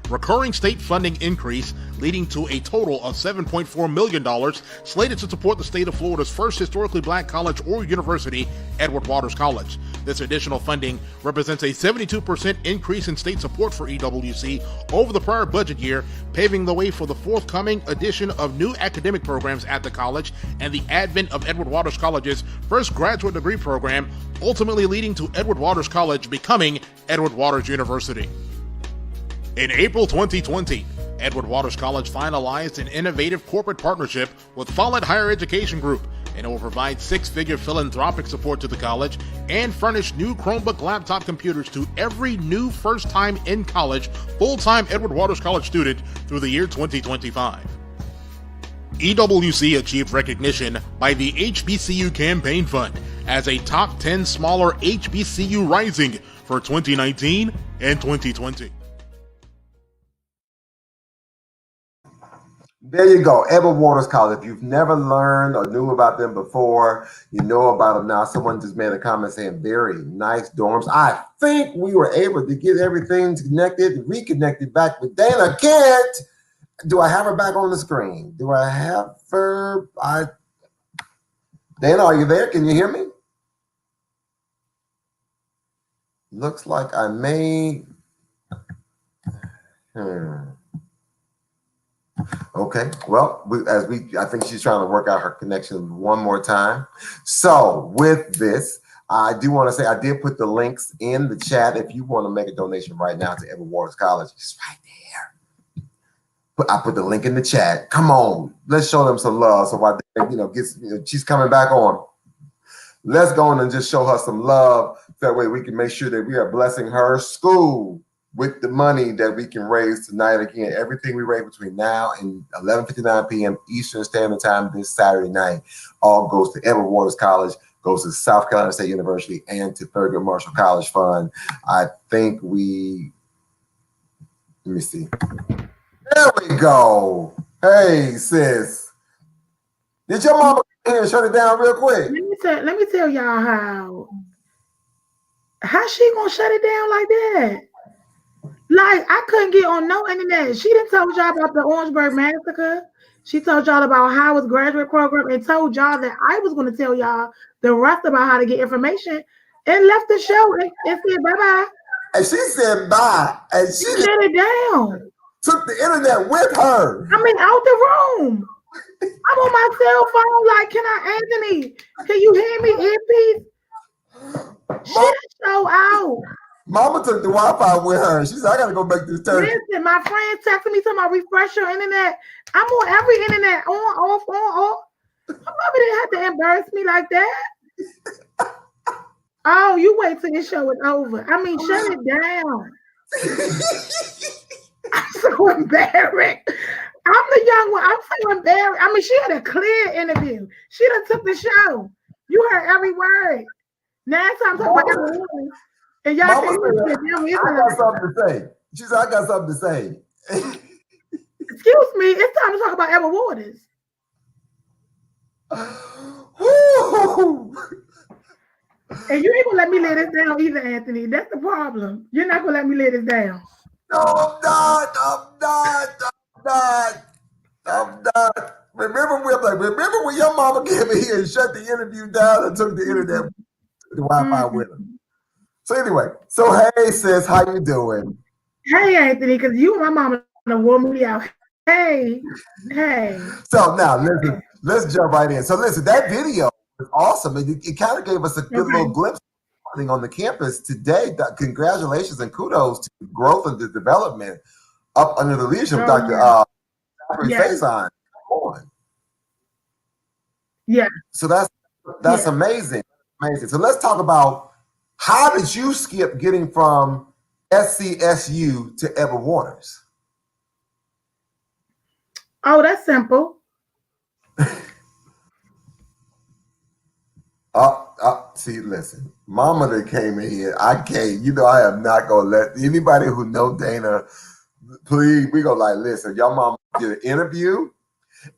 recurring state funding increase, leading to a total of $7.4 million slated to support the state of Florida's first historically black college or university, Edward Waters College. This additional funding represents a 72% increase in state support for EWC over the prior budget year, paving the way for the forthcoming addition of new academic programs at the college and the advent of Edward Waters College's first graduate degree program, ultimately leading to Edward Waters College becoming Edward Waters University. In April 2020, Edward Waters College finalized an innovative corporate partnership with Follett Higher Education Group, and it will provide six-figure philanthropic support to the college and furnish new Chromebook laptop computers to every new first-time in college, full-time Edward Waters College student through the year 2025. EWC achieved recognition by the HBCU Campaign Fund as a top 10 smaller HBCU Rising for 2019 and 2020. There you go, Edward Waters College. If you've never learned or knew about them before, you know about them now. Someone just made a comment saying very nice dorms. I think we were able to get everything connected, reconnected back with Dana. Can't. Do I have her back on the screen? Do I have her? Dana, are you there? Can you hear me? Looks like I may. Okay, well, I think she's trying to work out her connection one more time. So with this, I do want to say I did put the links in the chat. If you want to make a donation right now to Edward Waters College, it's right there. But I put the link in the chat. Come on, let's show them some love. So while she's coming back on, let's go on and just show her some love. That way we can make sure that we are blessing her school with the money that we can raise tonight. Again, everything we raise between now and 11:59 p.m. Eastern Standard Time this Saturday night all goes to Edward Waters College, goes to South Carolina State University, and to Thurgood Marshall College Fund. I think let me see. There we go. Hey, sis. Did your mama come here and shut it down real quick? Let me tell y'all how she gonna shut it down like that? Like, I couldn't get on no internet. She done told y'all about the Orangeburg Massacre. She told y'all about Howard's graduate program and told y'all that I was going to tell y'all the rest about how to get information, and left the show and said bye-bye. And she said bye. And she shut it down. Took the internet with her. I mean, out the room. I'm on my cell phone. Like, Anthony, can you hear me, earpiece? She done show out. Mama took the Wi-Fi with her. She said, I gotta go make this turkey. Listen, my friend texted me talking about refresh your internet. I'm on every internet, on, off, on, off. My mama didn't have to embarrass me like that. Oh, you wait till this show is over. I mean, shut it down. I'm so embarrassed. I'm the young one. I'm so embarrassed. I mean, she had a clear interview. She done took the show. You heard every word. Now it's time to talk about every word. And y'all I got something to say. She said, I got something to say. Excuse me, it's time to talk about Edward Waters. And you ain't gonna let me lay this down either, Anthony. That's the problem. You're not gonna let me lay this down. No, I'm not. Remember when your mama came in here and shut the interview down and took the internet, the Wi-Fi with her. So anyway, hey sis, how you doing? Hey Anthony, because you and my mama done wore me out. Hey. So now let's jump right in. So listen, that video was awesome. It kind of gave us a good little glimpse on the campus today. Congratulations and kudos to the growth and the development up under the leadership of Dr. Faison. Yeah. So that's amazing. Amazing. So let's talk about, how did you skip getting from SCSU to Edward Waters? Oh, that's simple. See, listen, Mama that came in here, I can't, I am not going to let anybody who know Dana, please, we go like, listen, your mama did an interview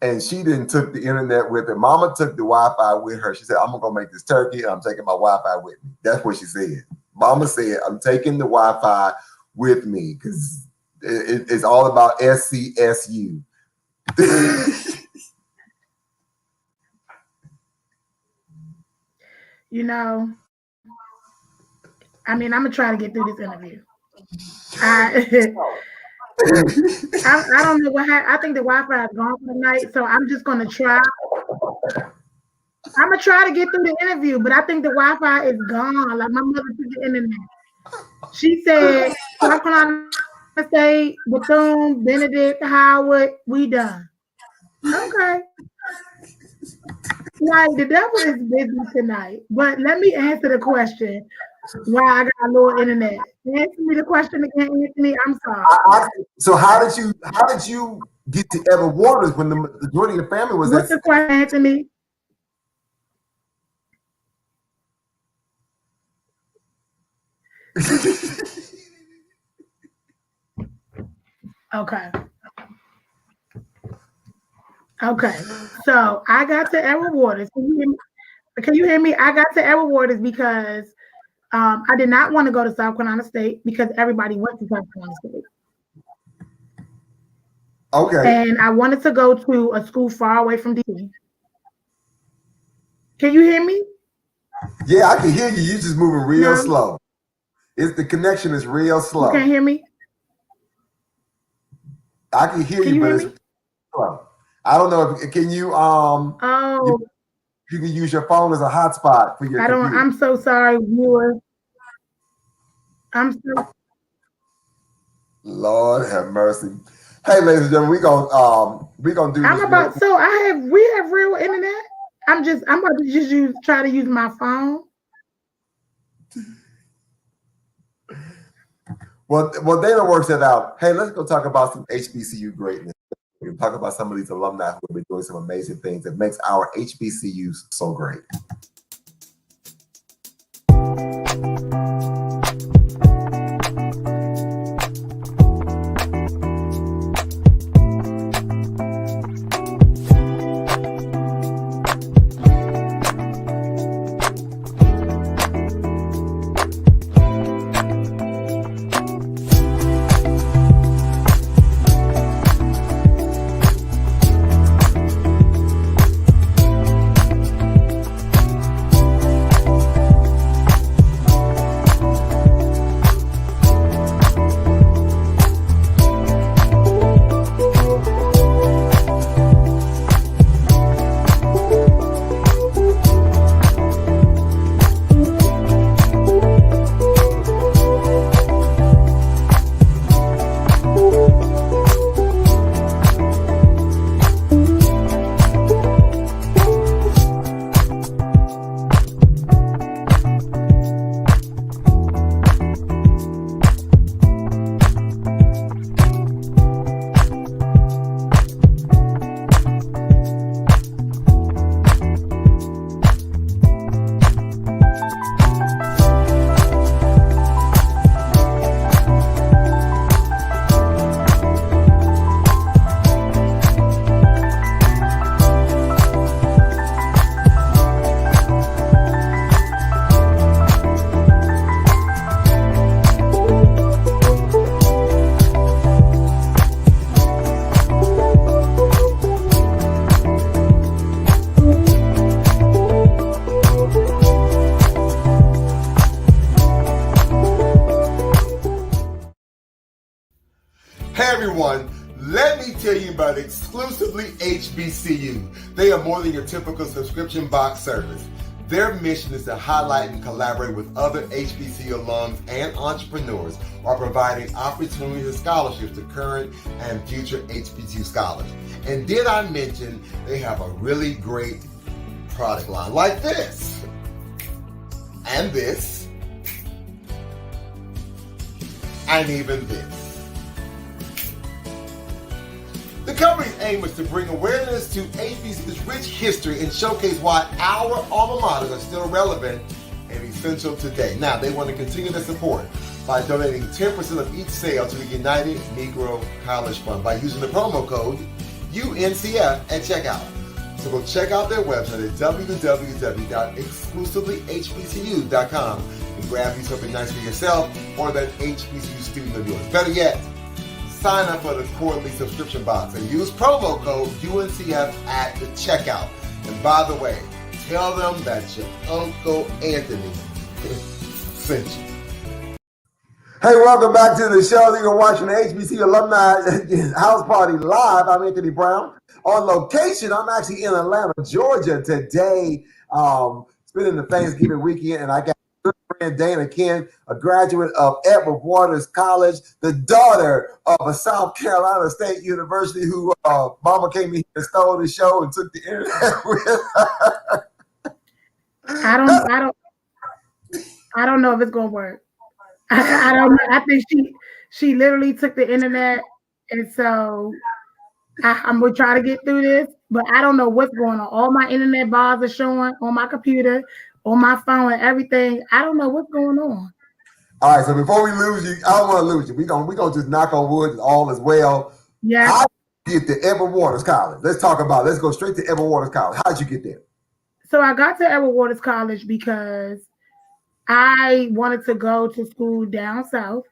and she didn't took the internet with her. Mama took the Wi-Fi with her. She said, I'm going to go make this turkey and I'm taking my Wi-Fi with me. That's what she said. Mama said, I'm taking the Wi-Fi with me because it's all about SCSU. You know, I mean, I'm gonna try to get through this interview. I don't know what happened. I think the Wi-Fi is gone for the night, so I'm just gonna try. I'm gonna try to get through the interview, but I think the Wi-Fi is gone. Like my mother took the internet. She said, South Carolina State, Bethune, Benedict, Howard, we done. Okay. Like the devil is busy tonight. But let me answer the question why I got a little internet. Answer me the question again, Anthony. I'm sorry. So how did you get to Edward Waters when the majority of your family was What's the question, Anthony? Okay. So I got to Edward Waters. Can you hear me? I got to Edward Waters because I did not want to go to South Carolina State because everybody went to South Carolina State. Okay. And I wanted to go to a school far away from DC. Can you hear me? Yeah, I can hear you. You're just moving real slow. The connection is real slow. You can't hear me? I can hear you, but it's slow. I don't know if can you you can use your phone as a hotspot for your computer. I'm so sorry, viewers. I'm so Lord have mercy. Hey, ladies and gentlemen, we gonna do this. We have real internet. I'm about to just try to use my phone. Well, Dana works it out. Hey, let's go talk about some HBCU greatness. We can talk about some of these alumni who have been doing some amazing things that makes our HBCUs so great. Let me tell you about exclusively HBCU. They are more than your typical subscription box service. Their mission is to highlight and collaborate with other HBCU alums and entrepreneurs while providing opportunities and scholarships to current and future HBCU scholars. And did I mention they have a really great product line like this, and this, and even this. The company's aim is to bring awareness to HBCU's rich history and showcase why our alma maters are still relevant and essential today. Now, they want to continue their support by donating 10% of each sale to the United Negro College Fund by using the promo code UNCF at checkout. So go check out their website at www.exclusivelyyhbcu.com and grab you something nice for yourself or that HBCU student of yours. Better yet, sign up for the quarterly subscription box and use promo code UNCF at the checkout. And by the way, tell them that your Uncle Anthony sent you. Hey, welcome back to the show. You're watching the HBCU Alumni House Party live. I'm Anthony Brown. On location, I'm actually in Atlanta, Georgia today, spending the Thanksgiving weekend, and I got good friend Dana Ken, a graduate of Edward Waters College, the daughter of a South Carolina State University who mama came in here and stole the show and took the internet with her. I don't know if it's gonna work. I don't know. I think she literally took the internet, and so I'm gonna try to get through this, but I don't know what's going on. All my internet bars are showing on my computer, on my phone, and everything. I don't know what's going on. All right, so before we lose you, I don't want to lose you. We gonna just knock on wood, all is well. Yeah. How did you get to Edward Waters College? Let's go straight to Edward Waters College. How did you get there? So I got to Edward Waters College because I wanted to go to school down south.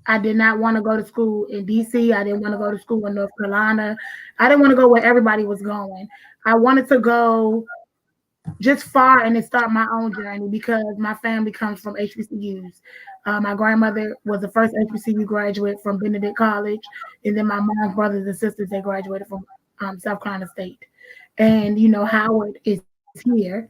I did not want to go to school in DC. I didn't want to go to school in North Carolina. I didn't want to go where everybody was going. I wanted to go just far and then start my own journey because my family comes from HBCUs. My grandmother was the first HBCU graduate from Benedict College, and then my mom's brothers and sisters, they graduated from South Carolina State. And, you know, Howard is here,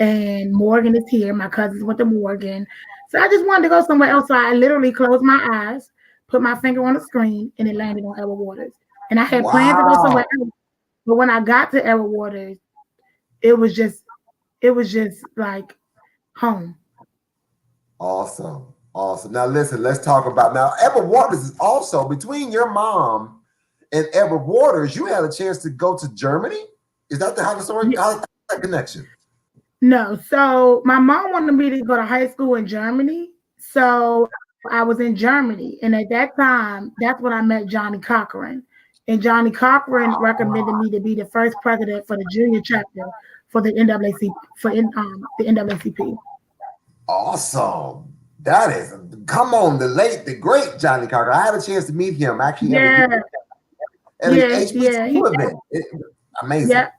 and Morgan is here. My cousins went to Morgan. So I just wanted to go somewhere else. So I literally closed my eyes, put my finger on the screen, and it landed on Edward Waters. And I had planned to go somewhere else. But when I got to Edward Waters, it was just like home. Awesome. Now listen, let's talk about now. Edward Waters is also between your mom and Edward Waters. You had a chance to go to Germany. Is that how the story? How's that connection? No. So my mom wanted me to go to high school in Germany. So I was in Germany, and at that time, that's when I met Johnny Cochran. And Johnny Cochran recommended me to be the first president for the junior chapter for the NAACP. The NAACP. Awesome. That is, come on, the great Johnny Cochran. I had a chance to meet him actually. At an HBCU event. Amazing. Yeah.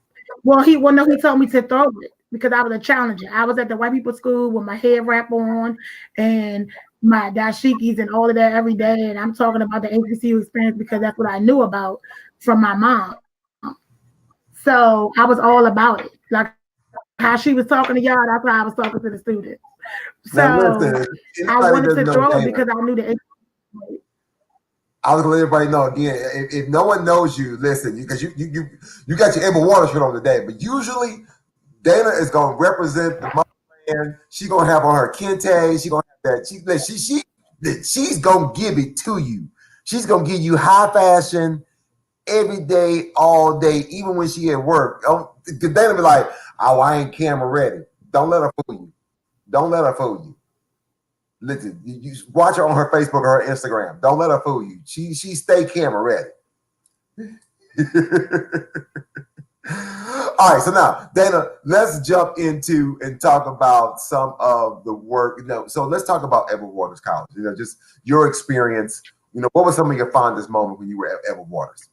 Well, he told me to throw it because I was a challenger. I was at the white people school with my head wrap on and my dashikis and all of that every day. And I'm talking about the HBCU experience because that's what I knew about from my mom. So I was all about it. Like how she was talking to y'all, that's how I was talking to the students. So I wanted to throw it because I knew the HBCU. I was gonna let everybody know again. If no one knows you, listen, because you got your Edward Waters shirt on today, but usually Dana is gonna represent the motherland. She's gonna have on her kente. She's gonna have that. She's gonna give it to you. She's gonna give you high fashion every day, all day, even when she at work. Dana be like, "Oh, I ain't camera ready." Don't let her fool you. Don't let her fool you. Listen, you watch her on her Facebook or her Instagram. Don't let her fool you. She stay camera ready. All right, so now, Dana, let's jump into and talk about some of the work. So let's talk about Edward Waters College. Just your experience. What was some of your fondest moments when you were at Edward Waters?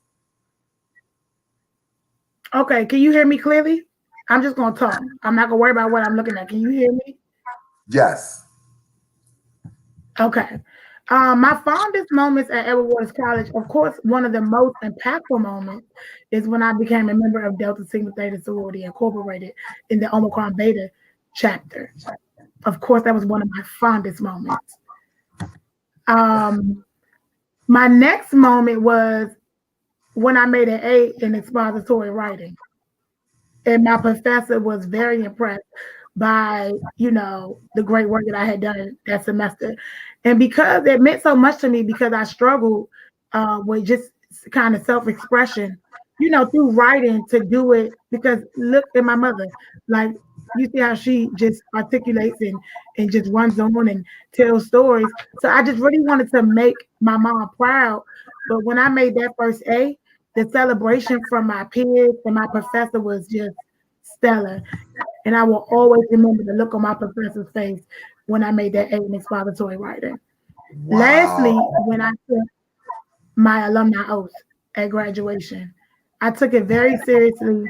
Okay, can you hear me clearly? I'm just gonna talk. I'm not gonna worry about what I'm looking at. Can you hear me? Yes. Okay. My fondest moments at Edward Waters College, of course, one of the most impactful moments is when I became a member of Delta Sigma Theta Sorority Incorporated in the Omicron Beta chapter. Of course, that was one of my fondest moments. My next moment was when I made an A in expository writing. And my professor was very impressed by, the great work that I had done that semester. And because it meant so much to me, because I struggled with just kind of self-expression, through writing to do it, because look at my mother, like you see how she just articulates and just runs on and tells stories. So I just really wanted to make my mom proud. But when I made that first A, the celebration from my peers and my professor was just stellar. And I will always remember the look on my professor's face when I made that A in expository writing. Wow. Lastly, my alumni oath at graduation. I took it very seriously,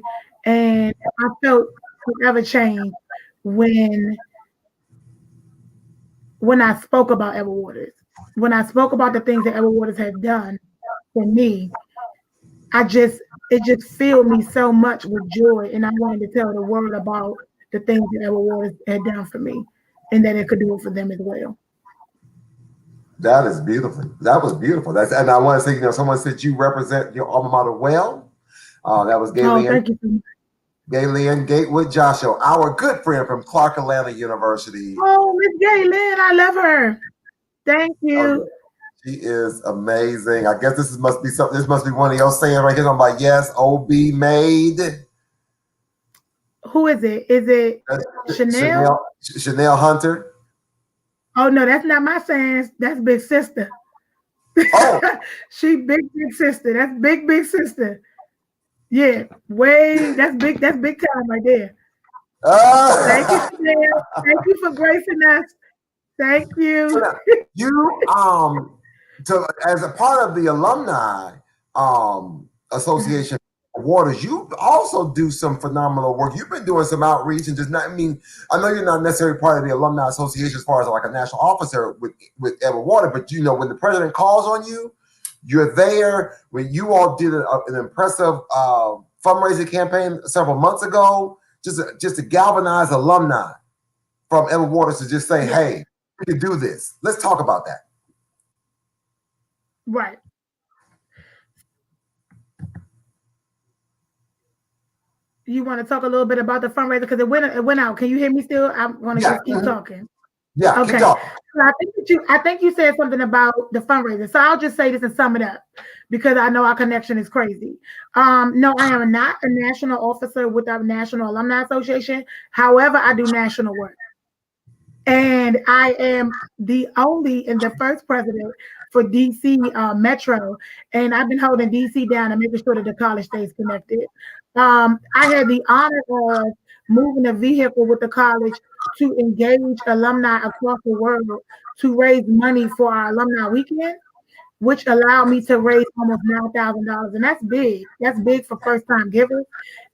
and I felt forever changed when I spoke about Edward Waters. When I spoke about the things that Edward Waters had done for me, it just filled me so much with joy, and I wanted to tell the world about the things that Edward Waters had done for me, and that it could do it for them as well. That is beautiful. That was beautiful. And I want to say, someone said you represent your alma mater well. That was Gayleen. Thank you so much. Gayleen Gatewood Joshua, our good friend from Clark Atlanta University. Oh, Miss Gayleen, I love her. Thank you. She is amazing. I guess this must be something. This must be one of your saying right here. I'm like, yes, OB made. Who is it? Is it Chanel? Chanel Hunter. Oh no, that's not my saying. That's Big Sister. Oh, she big sister. That's big sister. Yeah, that's big time right there. Thank you, Chanel. Thank you for gracing us. Thank you. So you as a part of the alumni association Waters, you also do some phenomenal work. You've been doing some outreach and I know you're not necessarily part of the alumni association as far as like a national officer with Edward Waters, but when the president calls on you, you're there. When you all did an impressive fundraising campaign several months ago, just to galvanize alumni from Edward Waters to just say, hey, we can do this. Let's talk about that. Right. You want to talk a little bit about the fundraiser because it went out. Can you hear me still? I want to just keep talking. Yeah. Okay. So I think you said something about the fundraiser. So I'll just say this and sum it up because I know our connection is crazy. No, I am not a national officer with our National Alumni Association. However, I do national work. And I am the only and the first president for DC Metro. And I've been holding DC down and making sure that the college stays connected. I had the honor of moving a vehicle with the college to engage alumni across the world to raise money for our alumni weekend, which allowed me to raise almost $9,000. And that's big. That's big for first-time givers.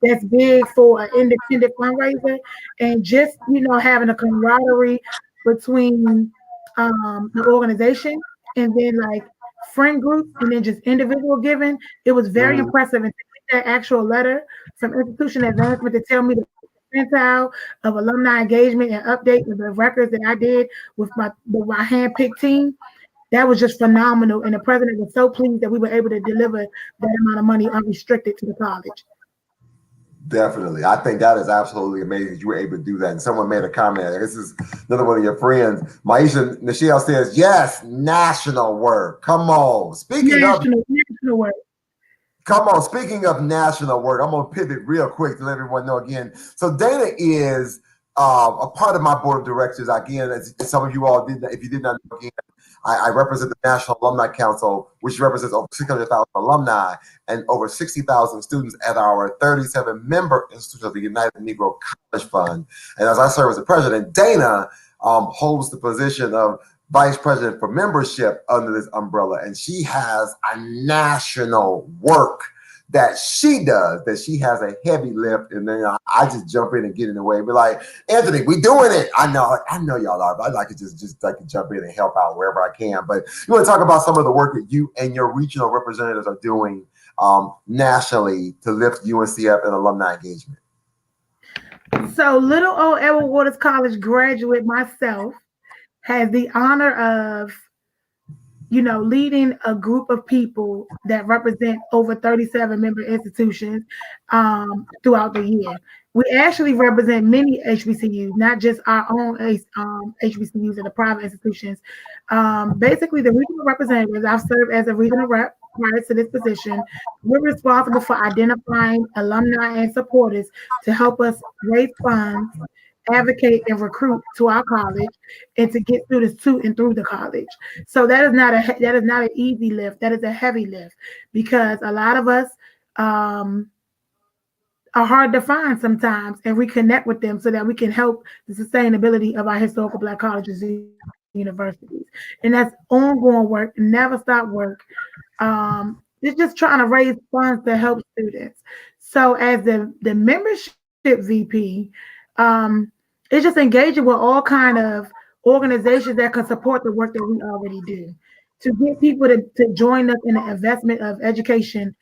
That's big for an independent fundraiser. And just, having a camaraderie between the organization and then like friend groups and then just individual giving, it was very impressive. And that actual letter from Institution Advancement to tell me the percentile of alumni engagement and update the records that I did with my hand-picked team, that was just phenomenal. And the president was so pleased that we were able to deliver that amount of money unrestricted to the college. Definitely. I think that is absolutely amazing that you were able to do that. And someone made a comment. This is another one of your friends. Maisha Nichelle says, yes, national work. Come on. Speaking of national work. Come on. Speaking of national work, I'm going to pivot real quick to let everyone know again. So Dana is a part of my board of directors. Again, as some of you all did, if you did not know, again, I represent the National Alumni Council, which represents over 600,000 alumni and over 60,000 students at our 37-member institution of the United Negro College Fund. And as I serve as the president, Dana holds the position of vice president for membership under this umbrella. And she has a national work that she does, that she has a heavy lift, and then I just jump in and get in the way and be like, Anthony, we doing it. I know y'all are, but I'd like to just like to jump in and help out wherever I can. But you want to talk about some of the work that you and your regional representatives are doing nationally to lift UNCF and alumni engagement. So little old Edward Waters College graduate myself has the honor of leading a group of people that represent over 37 member institutions throughout the year. We actually represent many HBCUs, not just our own HBCUs and the private institutions. Basically, the regional representatives, I've served as a regional rep prior to this position. We're responsible for identifying alumni and supporters to help us raise funds, advocate and recruit to our college, and to get students to and through the college. So that is not an easy lift. That is a heavy lift because a lot of us are hard to find sometimes, and we connect with them so that we can help the sustainability of our historical Black colleges universities. And that's ongoing work, never stop work. It's just trying to raise funds to help students. So as the membership VP, it's just engaging with all kind of organizations that can support the work that we already do to get people to join us in the investment of education,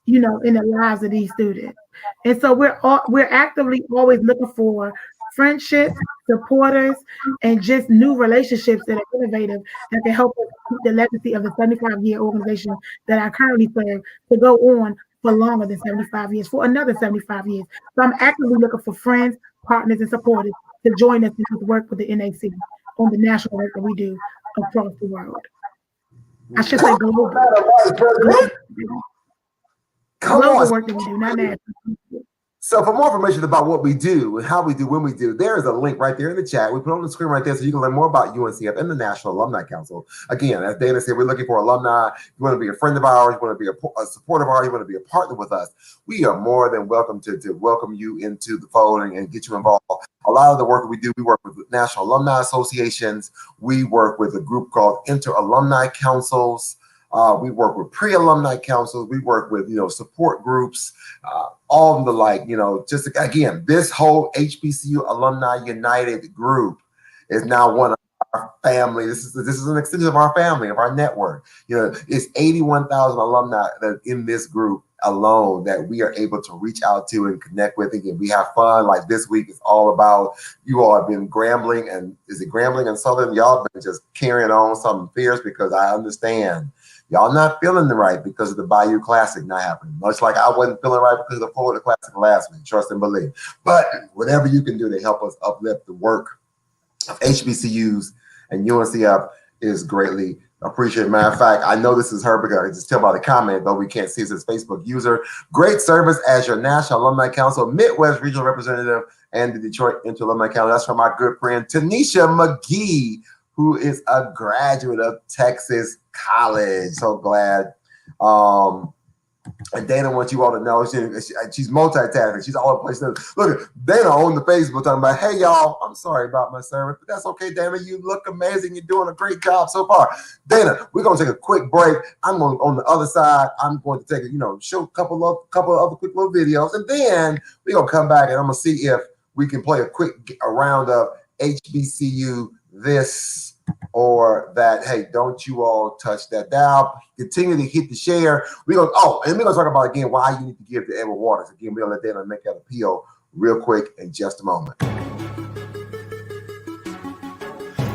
in the lives of these students. And so we're actively always looking for friendships, supporters, and just new relationships that are innovative that can help us keep the legacy of the 75-year organization that I currently serve to go on for longer than 75 years, for another 75 years. So I'm actively looking for friends, partners, and supporters to join us in this work with the NAC on the national work that we do across the world. I should say global. Global work that we do, not national. So for more information about what we do and how we do when we do, there is a link right there in the chat. We put on the screen right there so you can learn more about UNCF and the National Alumni Council. Again, as Dana said, we're looking for alumni. You want to be a friend of ours, you want to be a supporter of ours, you want to be a partner with us. We are more than welcome to welcome you into the fold and get you involved. A lot of the work that we do, we work with National Alumni Associations. We work with a group called Inter-Alumni Councils. We work with pre-alumni councils. We work with, support groups, all of the like, just again, this whole HBCU Alumni United group is now one of our family. This is an extension of our family, of our network. It's 81,000 alumni that in this group alone that we are able to reach out to and connect with. Again, we have fun. Like this week is all about, you all have been Grambling and Southern? Y'all been just carrying on something fierce because I understand y'all not feeling the right because of the Bayou Classic not happening. Much like I wasn't feeling right because of the Florida Classic last week, trust and believe. But whatever you can do to help us uplift the work of HBCUs and UNCF is greatly appreciated. Matter of fact, I know this is her because I can just tell by the comment, though we can't see this Facebook user. Great service as your National Alumni Council Midwest Regional Representative and the Detroit Inter-Alumni Council. That's from my good friend Tanisha McGee, who is a graduate of Texas College. So glad. And Dana wants you all to know she's multitasking. She's all over the place. Look, Dana on the Facebook talking about, hey, y'all, I'm sorry about my service, but that's okay, Dana. You look amazing. You're doing a great job so far. Dana, we're going to take a quick break. I'm going on the other side. I'm going to take show a couple of other quick little videos. And then we're going to come back and I'm going to see if we can play a round of HBCU this or that. Hey, don't you all touch that dial. Continue to hit the share. We're gonna talk about again why you need to give to Edward Waters. Again, we're gonna let Dana make that appeal real quick in just a moment.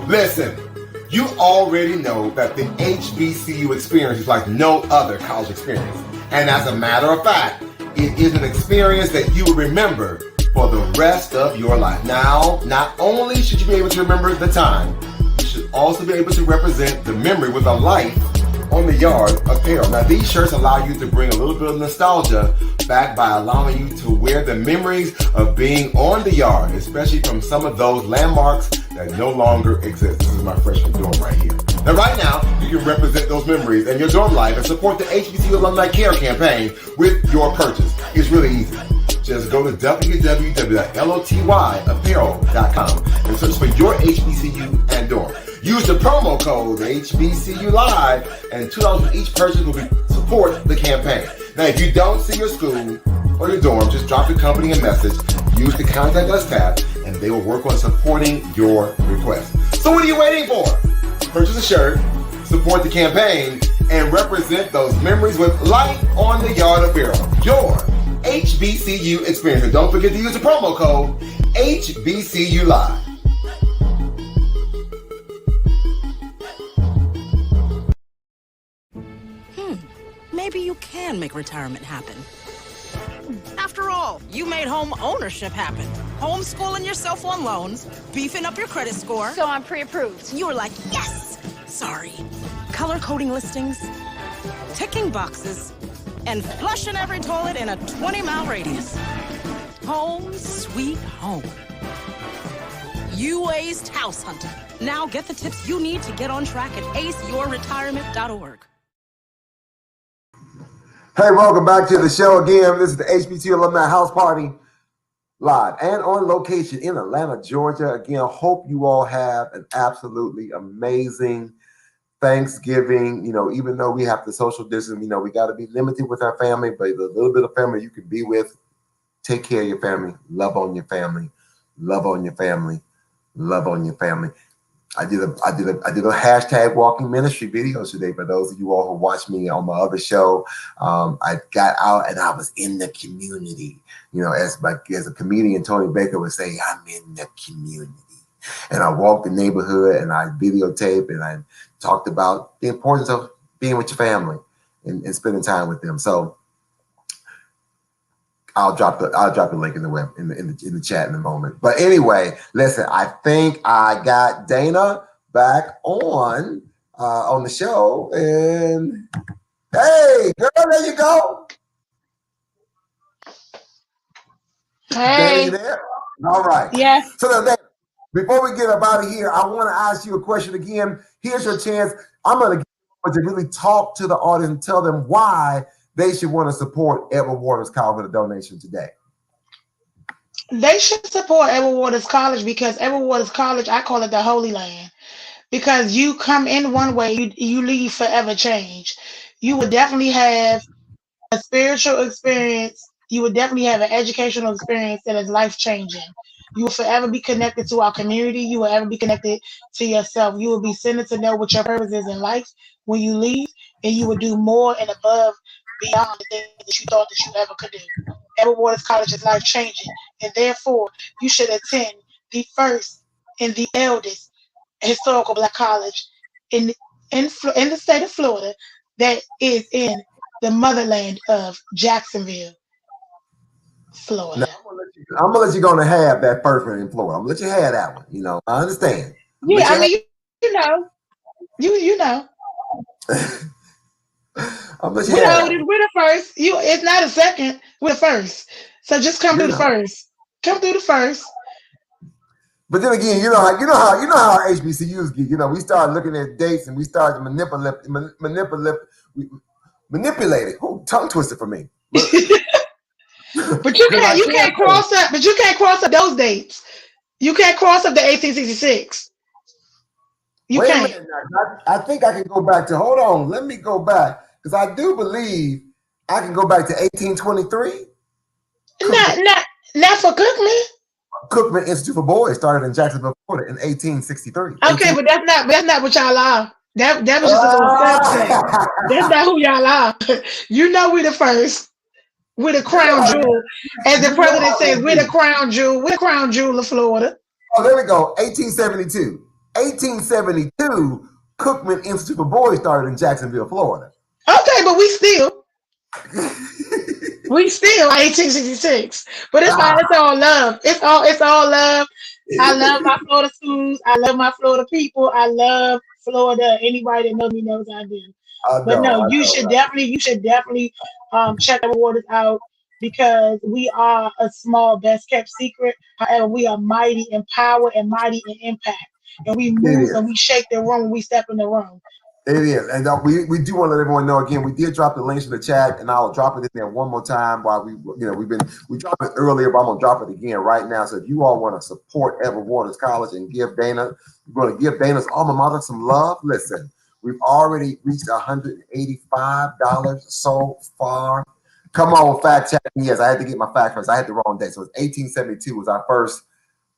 Listen, you already know that the HBCU experience is like no other college experience. And as a matter of fact, it is an experience that you will remember for the rest of your life. Now, not only should you be able to remember the time, you should also be able to represent the memory with a life on the yard apparel. Now, these shirts allow you to bring a little bit of nostalgia back by allowing you to wear the memories of being on the yard, especially from some of those landmarks that no longer exist. This is my freshman dorm right here. Now, right now, you can represent those memories in your dorm life and support the HBCU Alumni Care campaign with your purchase. It's really easy. Just go to www.lotyyapparel.com and search for your HBCU and dorm. Use the promo code HBCU Live, and $2 for each purchase will support the campaign. Now, if you don't see your school or your dorm, just drop your company a message. Use the Contact Us tab, and they will work on supporting your request. So what are you waiting for? Purchase a shirt, support the campaign, and represent those memories with light on the yard apparel. Your HBCU experience. And don't forget to use the promo code HBCU Live. Maybe you can make retirement happen. After all, you made home ownership happen. Homeschooling yourself on loans, beefing up your credit score. So I'm pre-approved. You were like, yes! Sorry. Color coding listings, ticking boxes, and flushing every toilet in a 20-mile radius. Home sweet home. You aced house hunting. Now get the tips you need to get on track at aceyourretirement.org. Hey, welcome back to the show again. This is the HBCU Alumni House Party. live and on location in Atlanta, Georgia. Again, hope you all have an absolutely amazing Thanksgiving. You know, even though we have to social distance, you know, we got to be limited with our family, but the little bit of family you can be with, take care of your family, love on your family, love on your family, love on your family. I did a hashtag walking ministry videos today for those of you all who watch me on my other show. I got out and I was in the community. You know, as a comedian, Tony Baker would say, I'm in the community. And I walked the neighborhood and I videotaped and I talked about the importance of being with your family and spending time with them. So I'll drop the link in the web in the chat in a moment. But anyway, listen, I think I got Dana back on the show. And hey, girl, there you go. Hey. Dana, you there? All right. Yes. So now, Dana, before we get up out of here, I want to ask you a question again. Here's your chance. I'm going to get you to really talk to the audience and tell them why they should want to support Edward Waters College with a donation today. They should support Edward Waters College because Edward Waters College, I call it the Holy Land. Because you come in one way, you leave forever changed. You would definitely have a spiritual experience. You would definitely have an educational experience that is life-changing. You will forever be connected to our community. You will ever be connected to yourself. You will be centered to know what your purpose is in life when you leave, and you will do more and above beyond the things that you thought that you ever could do. Edward Waters College is life-changing, and therefore you should attend the first and the eldest historical Black college in the state of Florida that is in the motherland of Jacksonville, Florida. Now, I'm gonna let you go and have that first one in Florida. I'm gonna let you have that one. You know, I understand. Yeah, I mean, you know. I'm gonna let you have that. We're the first. It's not a second. We're the first. So just come through the first. Come through the first. But then again, you know how HBCUs get. You know, we start looking at dates and we start to manipulate it. Ooh, tongue twisted for me. But you can't cross up. But you can't cross up those dates. You can't cross up the 1866. Wait a minute. I think I can go back to. Hold on. Let me go back because I do believe I can go back to 1823. Not for Cookman. Cookman Institute for Boys started in Jacksonville, Florida in 1863. Okay, but that's not what y'all are. That was just a little subset. That's not who y'all are. You know we the first. We're the crown jewel. As the president says, we're the crown jewel. We're the crown jewel of Florida. Oh, there we go. 1872. 1872, Cookman Institute for Boys started in Jacksonville, Florida. Okay, but we still 1866. But it's fine. It's all love. It's all love. I love my Florida schools. I love my Florida people. I love Florida. Anybody that knows me knows I do. You should definitely check our waters out because we are a small, best kept secret. However, we are mighty in power and mighty in impact. And we move and we shake the room when we step in the room. It is. And we do want to let everyone know again, we did drop the links in the chat and I'll drop it in there one more time while we dropped it earlier, but I'm going to drop it again right now. So if you all want to support Edward Waters College and give Dana, we're going to give Dana's alma mater some love. Listen, we've already reached $185 so far. Come on, fact check. Yes, I had to get my fact first. I had the wrong date. So it's 1872 was our first.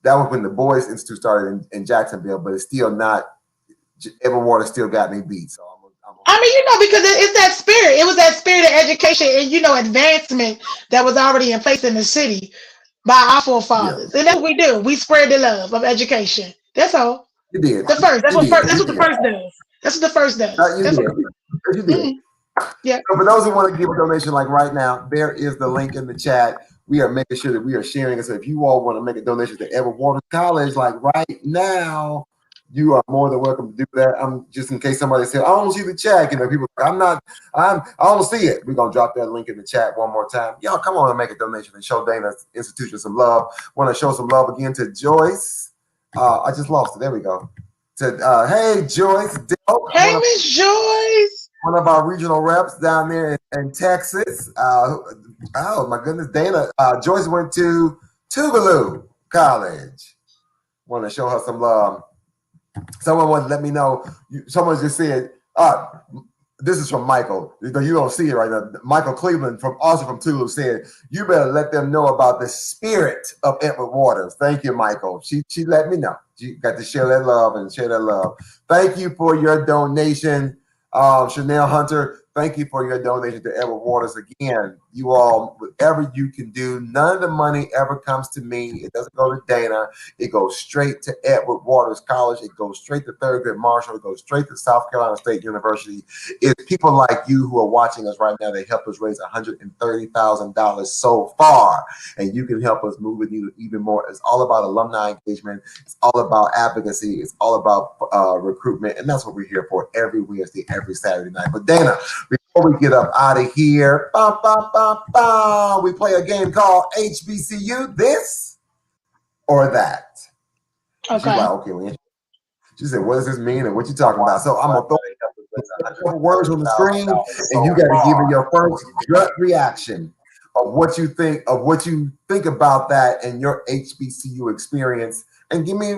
That was when the Boys Institute started in Jacksonville, but it's still not. Edward Waters still got me beat. So because it's that spirit. It was that spirit of education and advancement that was already in place in the city by our forefathers. Yeah. And that's what we do. We spread the love of education. That's all. You did. The first. That's what the first does. That's what the first does. You did. Yeah. So for those who want to give a donation, like right now, there is the link in the chat. We are making sure that we are sharing it. So if you all want to make a donation to Edward Waters College, like right now, you are more than welcome to do that. I'm just in case somebody said, I don't see the chat. People, I don't see it. We're going to drop that link in the chat one more time. Y'all come on and make a donation and show Dana's institution some love. Want to show some love again to Joyce. I just lost it. There we go. Hey, Joyce. Hey, Miss Joyce. One of our regional reps down there in Texas. Oh, my goodness. Dana. Joyce went to Tougaloo College. Want to show her some love. Someone wanted to let me know. Someone just said, this is from Michael. You don't see it right now. Michael Cleveland, also from Tougaloo, said, you better let them know about the spirit of Edward Waters. Thank you, Michael. She let me know. She got to share that love and share that love. Thank you for your donation, Chanel Hunter. Thank you for your donation to Edward Waters. Again, you all, whatever you can do, none of the money ever comes to me. It doesn't go to Dana. It goes straight to Edward Waters College. It goes straight to Thurgood Marshall. It goes straight to South Carolina State University. It's people like you who are watching us right now. They helped us raise $130,000 so far. And you can help us move it even more. It's all about alumni engagement. It's all about advocacy. It's all about recruitment. And that's what we're here for every Wednesday, every Saturday night. But Dana, before we get up out of here, we play a game called HBCU this or that. Okay. She's like, okay. She said, what does this mean and what you talking about? So I'm going to throw a couple words on the screen and you got to give me your first gut reaction of what you think about that and your HBCU experience, and give me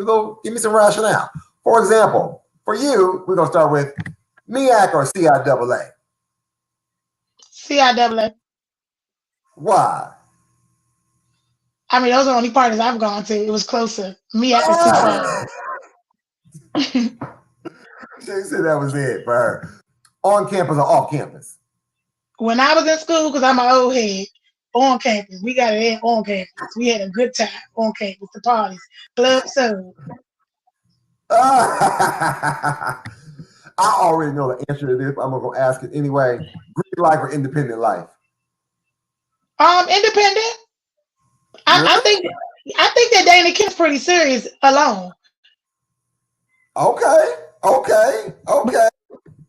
some rationale. For example, for you, we're going to start with MEAC or CIAA? CIAA. Why? I mean, those are the only parties I've gone to. It was closer. MEAC was too far. She said that was it for her. On campus or off campus? When I was in school, because I'm an old head, on campus. We got it in on campus. We had a good time on campus, the parties. Club soul. I already know the answer to this, but I'm going to ask it anyway. Greek life or independent life? Independent. I think that Dana Kent's pretty serious alone. Okay.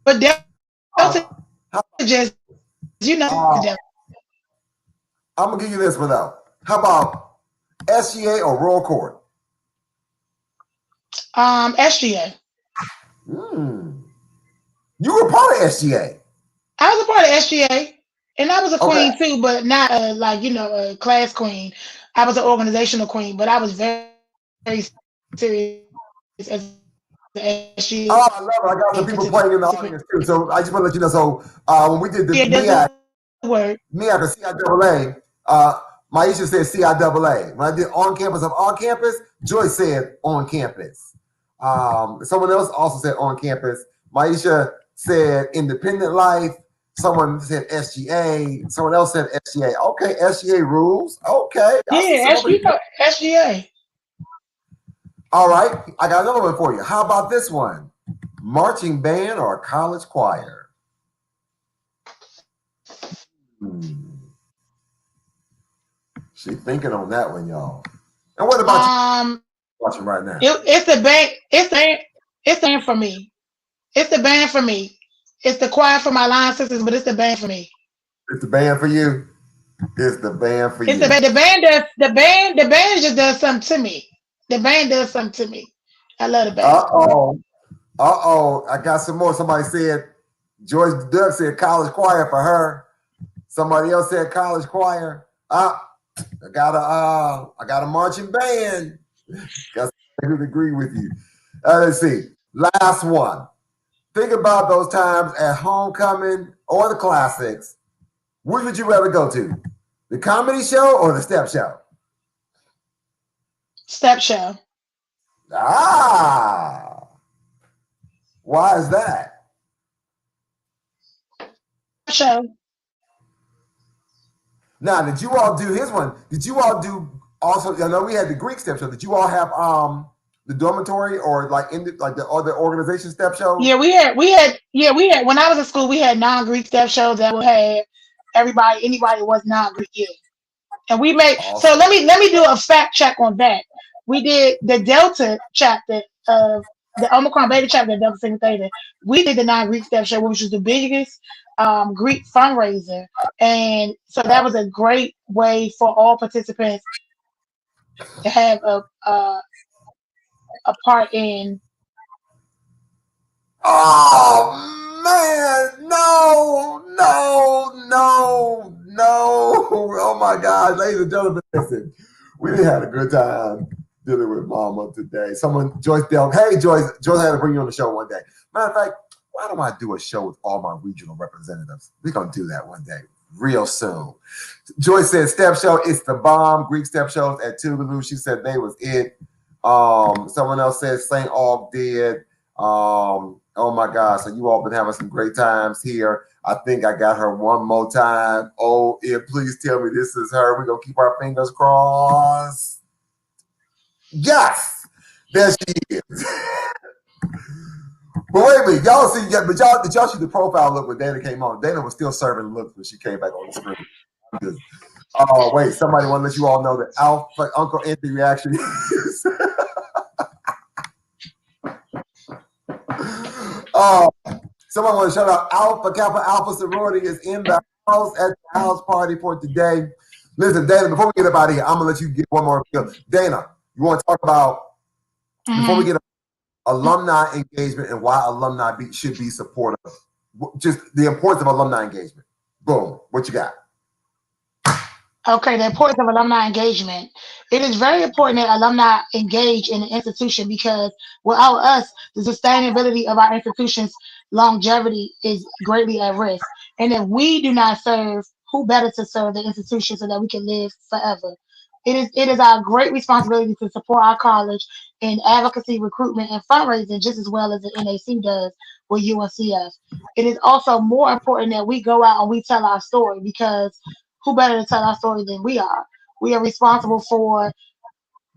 But Delta just, I'm gonna give you this one though. How about SGA or Royal Court? SGA. You were part of SGA. I was a part of SGA, and I was a queen too, but not a class queen. I was an organizational queen, but I was very, very serious as the SGA. Oh, I love it. I got some people playing in the audience too. So I just want to let you know. So when we did the MEAC or CIAA, Maisha said CIAA. When I did on campus, Joyce said on campus. Someone else also said on campus. Maisha said independent life. Someone said SGA. Someone else said SGA. Okay, SGA rules. Okay. Yeah, SGA. All right. I got another one for you. How about this one? Marching band or college choir? She thinking on that one, y'all. And what about you watching right now? It's the band. It's the band for me. It's the band for me. It's the choir for my line sisters, but it's the band for me. It's the band for you. It's the band for you. The band just does something to me. The band does something to me. I love the band. I got some more. Somebody said George Duck said college choir for her. Somebody else said college choir. I got a marching band. Got somebody who agree with you. Let's see. Last one. Think about those times at homecoming or the classics. Which would you rather go to? The comedy show or the step show? Step show. Why is that? Show. Now, did you all do his one? Did you all do also? I know we had the Greek step show. Did you all have the dormitory or the other organization step show? Yeah, we had. When I was in school, we had non-Greek step shows that would have anybody was non-Greek. Yeah. And we made so let me do a fact check on that. We did the Delta chapter of the Omicron Beta chapter of Delta Sigma Theta. We did the non-Greek step show, which was the biggest Greek fundraiser, and so that was a great way for all participants to have a part in. Oh man, no. Oh my God, ladies and gentlemen, listen. We didn't have a good time dealing with Mama today. Joyce Dell. Hey, Joyce. Joyce had to bring you on the show one day. Matter of fact, why don't I do a show with all my regional representatives? We're going to do that one day, real soon. Joyce said, Step Show, it's the bomb. Greek Step Shows at Tougaloo. She said they was it. Someone else said St. Aug did. Oh, my God. So you all been having some great times here. I think I got her one more time. Oh, please tell me this is her. We're going to keep our fingers crossed. Yes, there she is. But wait a minute, y'all see? Yeah, but did y'all see the profile look when Dana came on? Dana was still serving looks when she came back on the screen. Oh wait, somebody want to let you all know that Uncle Anthony reaction is. Someone want to shout out Alpha Kappa Alpha sorority is in the house at the house party for today. Listen, Dana, before we get up out of here, I'm gonna let you get one more appeal. Dana, you want to talk about before we get up, alumni engagement and why alumni should be supportive? Just the importance of alumni engagement. Boom. What you got? Okay, the importance of alumni engagement. It is very important that alumni engage in the institution because without us, the sustainability of our institution's longevity is greatly at risk. And if we do not serve, who better to serve the institution so that we can live forever? It is our great responsibility to support our college in advocacy, recruitment, and fundraising just as well as the NAC does with UNCF. It is also more important that we go out and we tell our story because who better to tell our story than we are? We are responsible for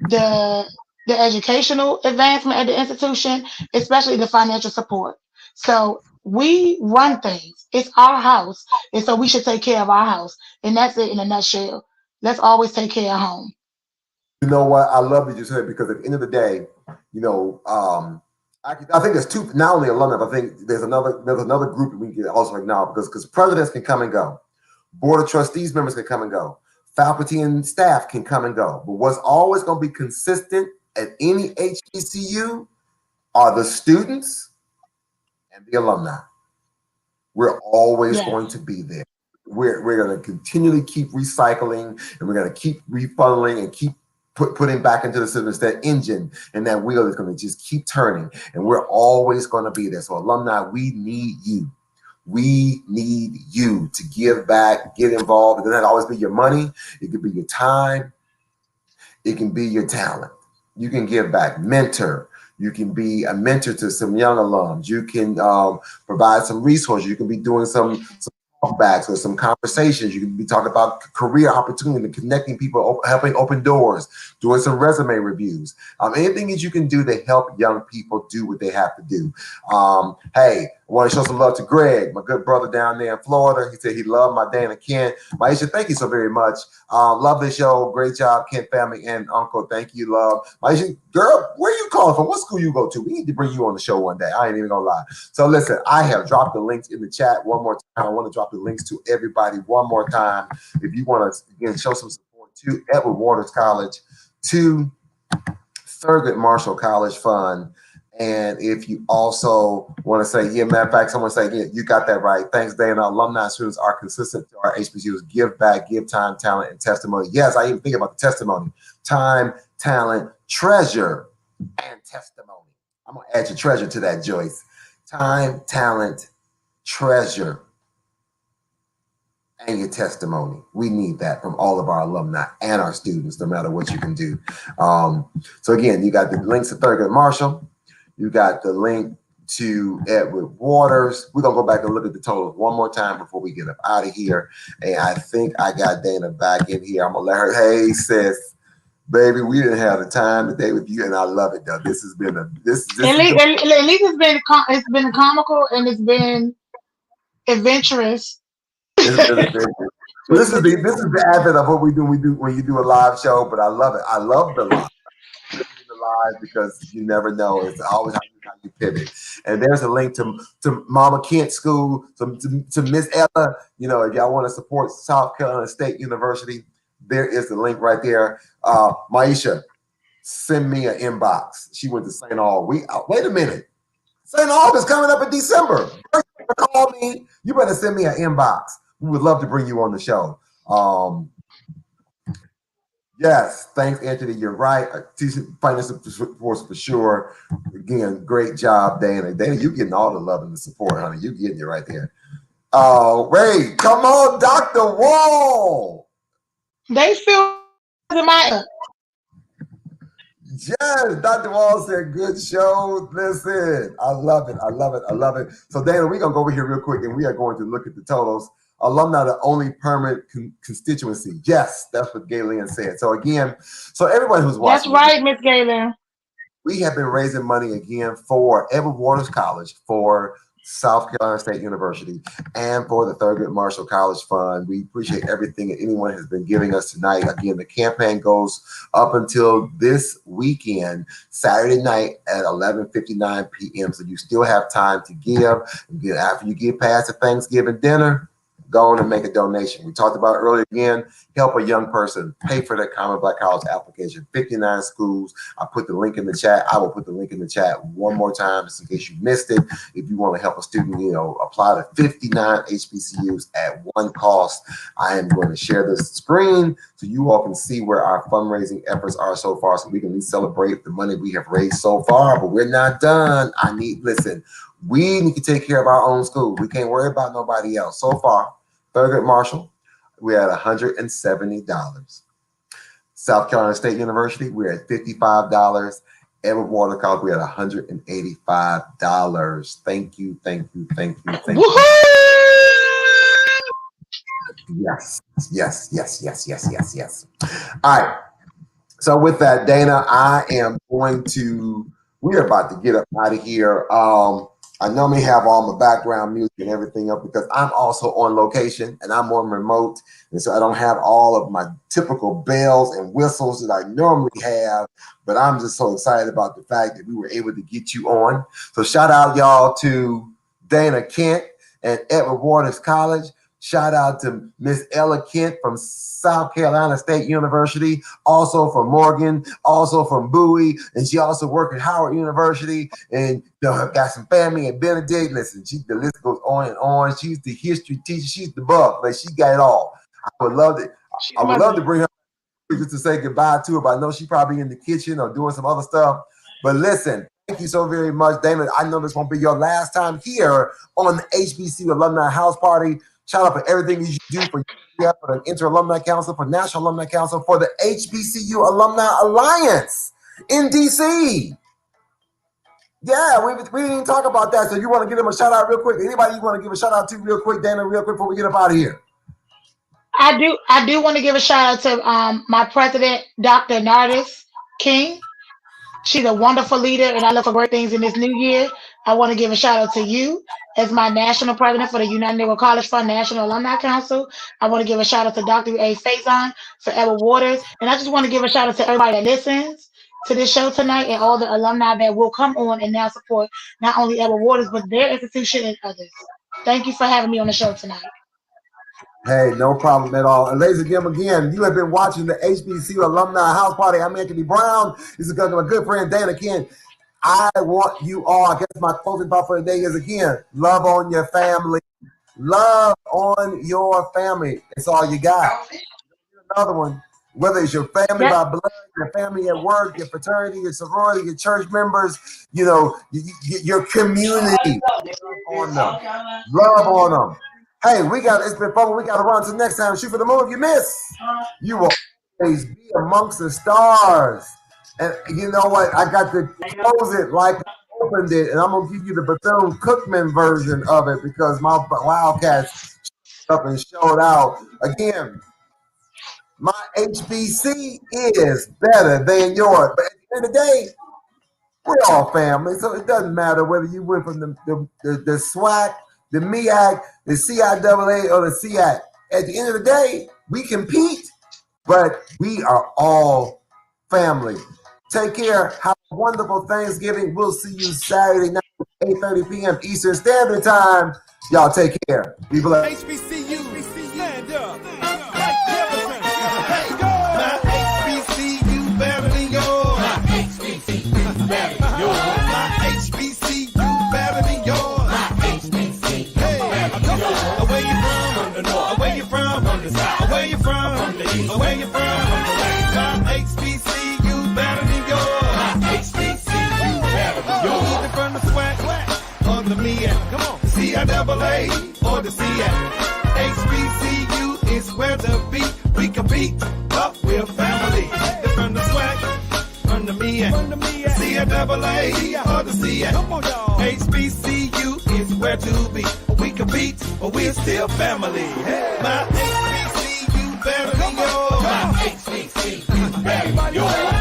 the educational advancement at the institution, especially the financial support. So we run things. It's our house. And so we should take care of our house. And that's it in a nutshell. Let's always take care of home. You know what? I love that you said it because at the end of the day, you know, I think there's two, not only alumni, but I think there's another group that we can also acknowledge because presidents can come and go. Board of Trustees members can come and go. Faculty and staff can come and go. But what's always going to be consistent at any HBCU are the students and the alumni. We're always going to be there. We're going to continually keep recycling and we're going to keep refunneling and keep putting back into the system. It's that engine and that wheel is going to just keep turning. And we're always going to be there. So alumni, we need you. We need you to give back, get involved. It doesn't always be your money. It could be your time. It can be your talent. You can give back, mentor. You can be a mentor to some young alums. You can provide some resources. You can be doing some talkbacks or some conversations. You can be talking about career opportunity, connecting people, helping open doors, doing some resume reviews. Anything that you can do to help young people do what they have to do. Hey, I want to show some love to Greg, my good brother down there in Florida. He said he loved my Dana Kent. Maisha, thank you so very much. Love the show. Great job, Kent family and Uncle. Thank you, love. Maisha, girl, where you calling from? What school you go to? We need to bring you on the show one day. I ain't even gonna lie. So listen, I have dropped the links in the chat one more time. I want to drop the links to everybody one more time. If you want to, again, show some support to Edward Waters College, to Thurgood Marshall College Fund. And if you also want to say, yeah, matter of fact, someone say, yeah, you got that right. Thanks, Dana. Alumni students are consistent to our HBCUs. Give back, give time, talent, and testimony. Yes, I even think about the testimony. Time, talent, treasure, and testimony. I'm going to add your treasure to that, Joyce. Time, talent, treasure, and your testimony. We need that from all of our alumni and our students, no matter what you can do. So again, you got the links to Thurgood Marshall. You got the link to Edward Waters. We're going to go back and look at the totals one more time before we get up out of here. And I think I got Dana back in here. I'm going to let her, hey, sis, baby, we didn't have the time today with you, and I love it, though. This has been at least it's been comical and it's been adventurous. This is the advent of what we do when you do a live show, but I love it. I love the live. Because you never know. It's always how you pivot. And there's a link to Mama Kent School, to Miss Ella. You know, if y'all want to support South Carolina State University, there is the link right there. Maisha, send me an inbox. She went to St. Aug. Wait a minute. St. Aug is coming up in December. Call me. You better send me an inbox. We would love to bring you on the show. Yes, thanks, Anthony. You're right. Teaching financial support for sure. Again, great job, Dana. Dana, you getting all the love and the support, honey. You getting it right there. Ray, come on, Dr. Wall. They feel my. Yes, Dr. Wall said, good show. Listen, I love it. I love it. I love it. So, Dana, we're going to go over here real quick, and we are going to look at the totals. Alumni, the only permanent constituency. Yes, that's what Galen said. So, again, so everybody who's watching. That's right, Miss Galen. We have been raising money again for Edward Waters College, for South Carolina State University, and for the Thurgood Marshall College Fund. We appreciate everything that anyone has been giving us tonight. Again, the campaign goes up until this weekend, Saturday night at 11:59 p.m. So you still have time to give. After you get past the Thanksgiving dinner, go on and make a donation. We talked about earlier again, help a young person pay for their Common Black College application. 59 schools. I put the link in the chat. I will put the link in the chat one more time just in case you missed it. If you want to help a student, apply to 59 HBCUs at one cost. I am going to share this screen so you all can see where our fundraising efforts are so far, so we can at least celebrate the money we have raised so far. But we're not done. Listen, we need to take care of our own school. We can't worry about nobody else. So far, Thurgood Marshall, we're at $170. South Carolina State University, we're at $55. Edward Waters College, we're at $185. Thank you, thank you, thank you, thank you. Yes, yes, yes, yes, yes, yes, yes. All right. So with that, Dana, we're about to get up out of here. I normally have all my background music and everything up because I'm also on location and I'm on remote. And so I don't have all of my typical bells and whistles that I normally have, but I'm just so excited about the fact that we were able to get you on. So shout out y'all to Dana Kent and Edward Waters College. Shout out to Miss Ella Kent from South Carolina State University, also from Morgan, also from Bowie, and she also worked at Howard University, and got some family at Benedict. Listen, the list goes on and on. She's the history teacher. She's the buff. Like, she got it all. I would love to bring her just to say goodbye to her, but I know she's probably in the kitchen or doing some other stuff. But listen, thank you so very much, Damon. I know this won't be your last time here on the HBCU Alumni House Party. Shout out for everything you do for the Inter-Alumni Council, for National Alumni Council, for the HBCU Alumni Alliance in DC. Yeah, we didn't even talk about that. So you want to give them a shout out real quick? Anybody you want to give a shout out to real quick, Dana, real quick before we get up out of here? I do want to give a shout out to my president, Dr. Nardis King. She's a wonderful leader, and I look for great things in this new year. I want to give a shout out to you as my national president for the United Negro College Fund National Alumni Council. I want to give a shout out to Dr. A. Faison for Edward Waters. And I just want to give a shout out to everybody that listens to this show tonight and all the alumni that will come on and now support not only Edward Waters, but their institution and others. Thank you for having me on the show tonight. Hey, no problem at all. And ladies and gentlemen, again, you have been watching the HBCU Alumni House Party. I'm Anthony Brown. This is my good friend, Dana Ken. I want you all, I guess my closing thought for the day is, again, love on your family. Love on your family. It's all you got. Another one, whether it's your family by blood, your family at work, your fraternity, your sorority, your church members, your community. Love on them. Love on them. Hey, it's been fun. We got to run. So next time, shoot for the moon. If you miss, you will always be amongst the stars. And you know what? I got to close it like I opened it, and I'm going to give you the Bethune-Cookman version of it because my Wildcats up and showed out. Again, my HBC is better than yours. But at the end of the day, we're all family. So it doesn't matter whether you went from the SWAC, the MEAC, the CIAA, or the SEAC. At the end of the day, we compete, but we are all family. Take care. Have a wonderful Thanksgiving. We'll see you Saturday night at 8:30 p.m. Eastern Standard Time. Y'all take care. Be blessed. HBCU, stand up. Like Jefferson. Hey, go. My HBCU better than yours. My HBCU better than yours. My HBCU better than yours. My HBCU better than yours. Where you from? From the north. Where you from? From the south. Where you from? From the east. Where you from? From the west. C-I-double-A, or the C-A. HBCU is where the beat we compete, but we're family. From the swag, from the me and C-I-double-A, or the C-A. HBCU is where to be. We compete, but we're still family. My HBCU better than yours. My HBCU better than yours.